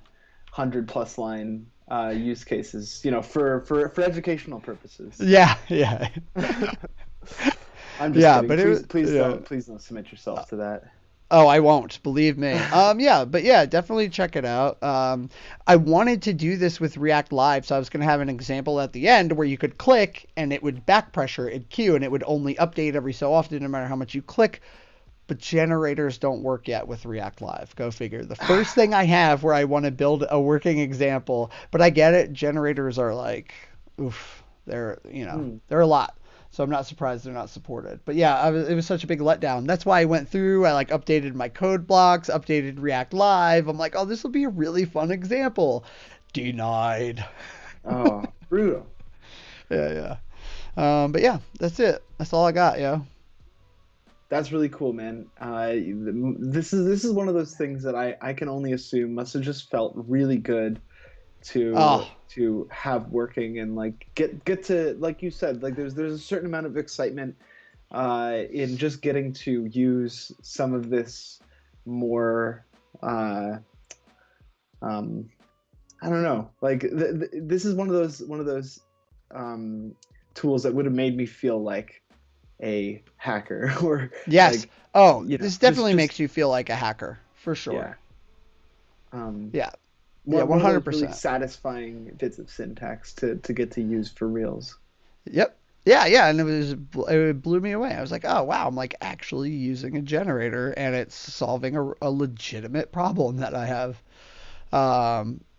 100+ line use cases, for educational purposes. Yeah, yeah, I'm just yeah. kidding. But it was, yeah. Please don't submit yourself to that. Oh, I won't. Believe me. Yeah, but yeah, definitely check it out. I wanted to do this with React Live, so I was going to have an example at the end where you could click and it would back pressure, it'd queue, and it would only update every so often, no matter how much you click. But generators don't work yet with React Live. Go figure. The first thing I have where I want to build a working example, but I get it. Generators are like, oof, Hmm. they're a lot. So I'm not surprised they're not supported. But yeah, it was such a big letdown. That's why I went through. I like updated my code blocks, updated React Live. I'm like, oh, this will be a really fun example. Denied. Oh, brutal. Yeah, yeah. But yeah, that's it. That's all I got, yo. That's really cool, man. This is one of those things that I can only assume must have just felt really good to Oh, to have working and like get to, like you said, like there's a certain amount of excitement in just getting to use some of this more uh, um, I don't know, like this is one of those um, tools that would have made me feel like a hacker or yes. like Oh, this definitely just makes you feel like a hacker for yeah. sure. Um, Yeah. Yeah, one of those really 100%. satisfying bits of syntax to get to use for reals. Yep. Yeah, yeah, and it blew me away. I was like, "Oh, wow, I'm like actually using a generator and it's solving a legitimate problem that I have."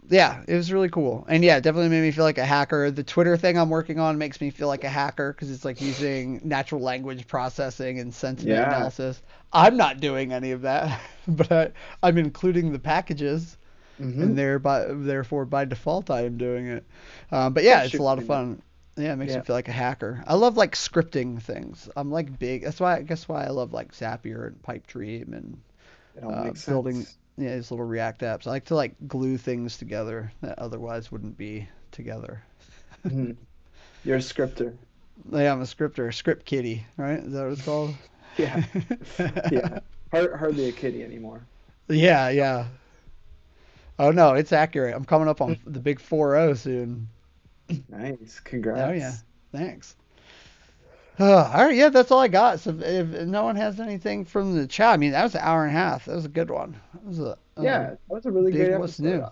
Yeah, it was really cool. And yeah, it definitely made me feel like a hacker. The Twitter thing I'm working on makes me feel like a hacker because it's like using natural language processing and sentiment Yeah. analysis. I'm not doing any of that, but I'm including the packages, and Hmm. therefore by default I am doing it. But Of yeah, course it's a you're lot of doing that. fun. Yeah, it makes me Yeah. feel like a hacker. I love like scripting things. I'm like big. That's why I guess why I love like Zapier and Pipedream and It all makes building sense. these little React apps. I like to like glue things together that otherwise wouldn't be together. Hmm. You're a scripter. Yeah, I'm a scripter, script kitty, right? Is that what it's called? Yeah. Yeah. Hardly a kitty anymore. Yeah, yeah. Oh no, it's accurate. I'm coming up on the big 4-0 soon. Nice. Oh yeah, Congrats. thanks. All right, yeah, that's all I got. So if no one has anything from the chat, I mean, that was an hour and a half. That was a good one. That was a Yeah, that was a really big great what's episode.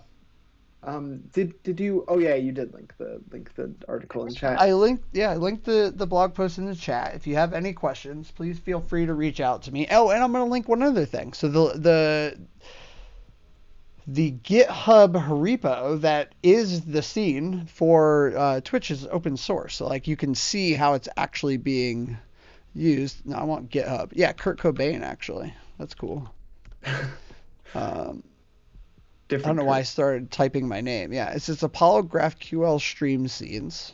new. Did you? Oh yeah, you did link the article in chat. I linked the blog post in the chat. If you have any questions, please feel free to reach out to me. Oh, and I'm gonna link one other thing. So the GitHub repo that is the scene for Twitch is open source. So like you can see how it's actually being used. No, I want GitHub. Yeah, Kurt Cobain actually. That's cool. Um, I don't Different know why I Kurt. started typing my name. Yeah, it's just Apollo GraphQL stream scenes,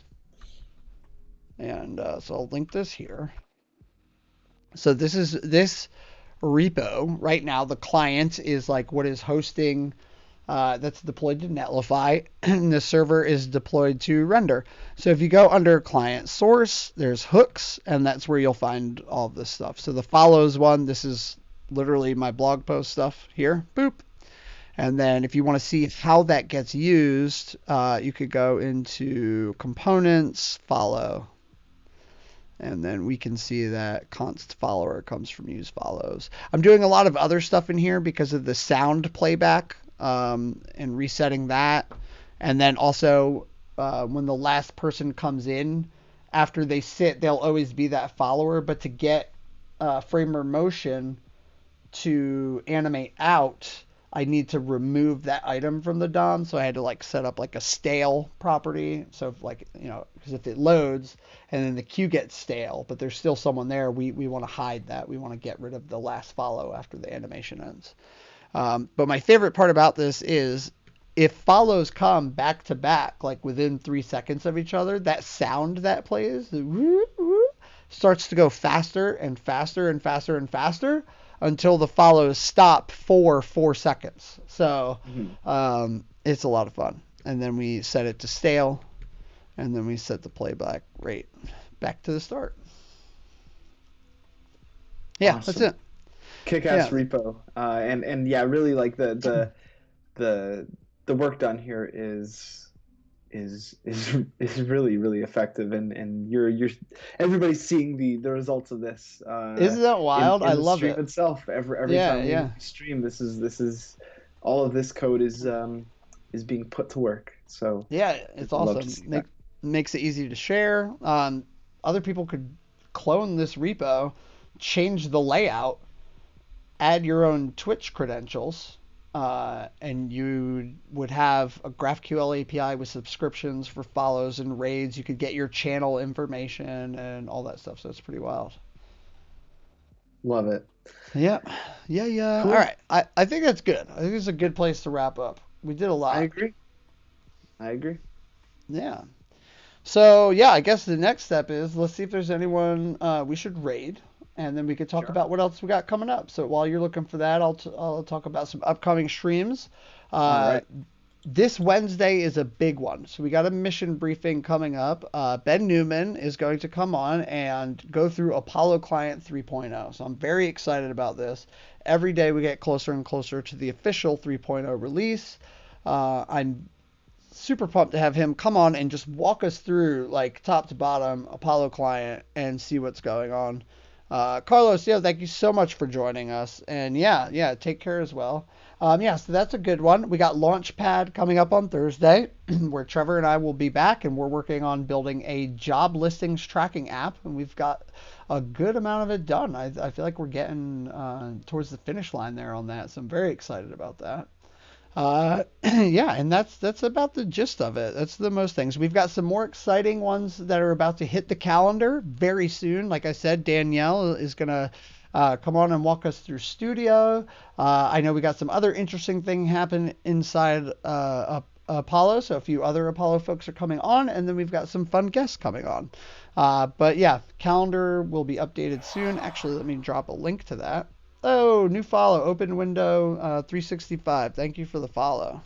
and so I'll link this here. So this repo right now. The client is like what is hosting. That's deployed to Netlify, and the server is deployed to render. So if you go under client source, there's hooks, and that's where you'll find all of this stuff. So the follows one, this is literally my blog post stuff here. Boop. And then if you want to see how that gets used, you could go into components, follow, and then we can see that const follower comes from use follows. I'm doing a lot of other stuff in here because of the sound playback and resetting that. And then also when the last person comes in, after they sit, they'll always be that follower. But to get framer motion, to animate out, I need to remove that item from the DOM. So I had to like set up like a stale property. So if like, because if it loads and then the queue gets stale, but there's still someone there, we want to hide that. We want to get rid of the last follow after the animation ends. But my favorite part about this is if follows come back to back, like within 3 seconds of each other, that sound that plays, the woo, woo, starts to go faster and faster and faster and faster until the follows stop for 4 seconds. So Mhm. it's a lot of fun. And then we set it to stale, and then we set the playback rate back to the start. Yeah, that's Awesome. it. Kick-ass Yeah. repo. And yeah, really like the the work done here is really really effective, and you're everybody's seeing the results of this Isn't that wild? I in the love stream it. itself. Every Yeah, time yeah. we stream, this is all of this code is being put to work. So Yeah, it's really love to awesome. see that. Makes it easy to share. Other people could clone this repo, change the layout, add your own Twitch credentials, and you would have a GraphQL API with subscriptions for follows and raids. You could get your channel information and all that stuff. So it's pretty wild. Love it. Yeah, yeah, yeah. All Cool. right, I think that's good. I think it's a good place to wrap up. We did a I lot. agree. I agree. Yeah. So yeah, I guess the next step is let's see if there's anyone we should raid, and then we could talk Sure. about what else we got coming up. So while you're looking for that, I'll talk about some upcoming streams. All Uh, right. this Wednesday is a big one. So we got a mission briefing coming up. Ben Newman is going to come on and go through Apollo Client 3.0. So I'm very excited about this. Every day we get closer and closer to the official 3.0 release. I'm super pumped to have him come on and just walk us through like top to bottom Apollo client and see what's going on. Carlos, yeah, thank you so much for joining us. And yeah, yeah, take care as well. Yeah, so that's a good one. We got Launchpad coming up on Thursday, where Trevor and I will be back, and we're working on building a job listings tracking app, and we've got a good amount of it done. I feel like we're getting towards the finish line there on that, so I'm very excited about that. Yeah, and that's about the gist of it. That's the most things. We've got some more exciting ones that are about to hit the calendar very soon. Like I said, Danielle is gonna come on and walk us through Studio. I know we got some other interesting thing happen inside Apollo, so a few other Apollo folks are coming on, and then we've got some fun guests coming on. But yeah, calendar will be updated soon. Actually, let me drop a link to that. Oh, new follow, open window 365. Thank you for the follow.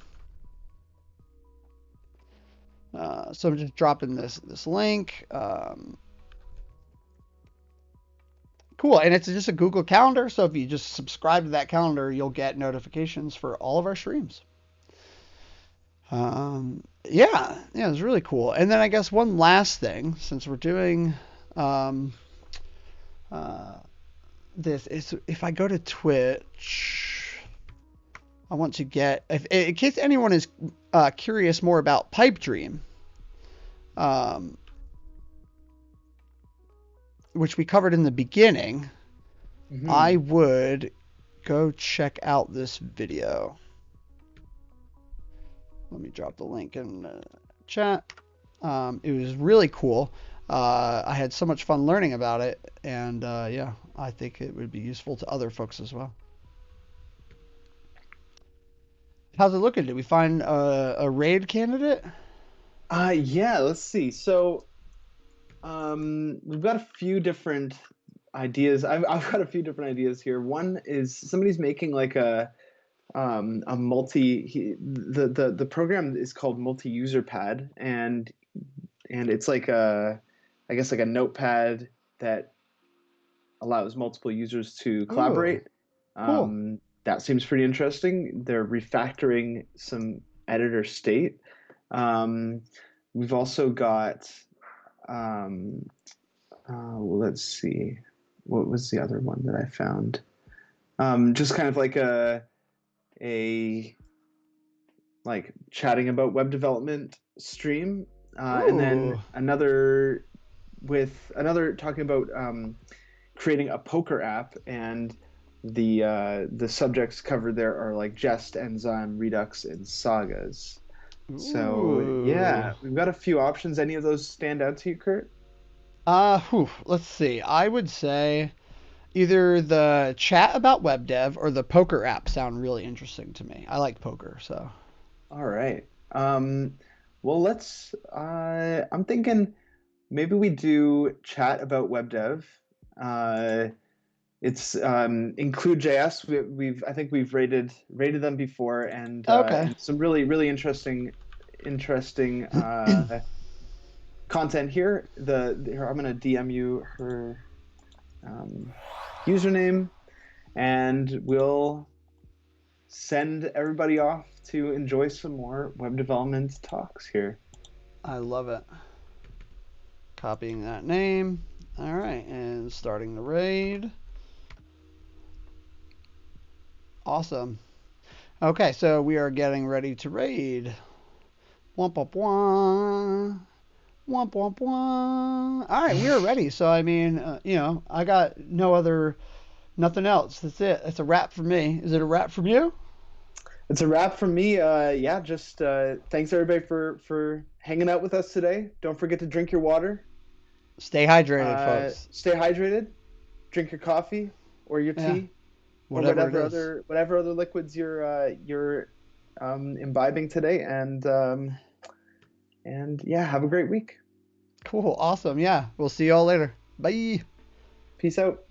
So I'm just dropping this link. Cool, and it's just a Google Calendar. So if you just subscribe to that calendar, you'll get notifications for all of our streams. Yeah, yeah, it's really cool. And then I guess one last thing, since we're doing um, uh, this, is if I go to Twitch. I want to get, if, in case anyone is curious more about Pipe Dream, um, which we covered in the beginning, I Hmm. would go check out this video. Let me drop the link in the chat. It was really cool. I had so much fun learning about it, and yeah, I think it would be useful to other folks as well. How's it looking? Did we find a raid candidate? Yeah, let's see. So we've got a few different ideas. I've got a few different ideas here. One is somebody's making like a the program is called multi-user pad, and it's like a, I guess like a notepad that allows multiple users to Ooh, collaborate. cool. That seems pretty interesting. They're refactoring some editor state. Um, we've also got um, let's see, what was the other one that I found? Just kind of like a like chatting about web development stream, and then Ooh. another with another talking about creating a poker app, and the subjects covered there are like Jest, Enzyme, Redux, and Sagas. So Ooh. yeah, we've got a few options. Any of those stand out to you, Kurt? Let's see. I would say either the chat about web dev or the poker app sound really interesting to me. I like poker, so. All right. Well, I'm thinking maybe we do chat about web dev. Uh, it's include JS. I think we've rated them before, Okay. and some really interesting content here. Here, I'm gonna DM you her um, username, and we'll send everybody off to enjoy some more web development talks here. I love it. Copying that name. All right, and starting the raid. Awesome. Okay, so we are getting ready to raid. Womp womp womp. Womp womp womp. All right, we are ready. So I mean, I got nothing else. That's it. That's a wrap for me. Is it a wrap from you? It's a wrap from me. Yeah, just thanks everybody for hanging out with us today. Don't forget to drink your water. Stay hydrated, folks. Stay hydrated. Drink your coffee or your Yeah, tea or whatever it is. whatever other liquids you're imbibing today. And yeah, have a great week. Cool. Awesome. Yeah. We'll see you all later. Bye. Peace out.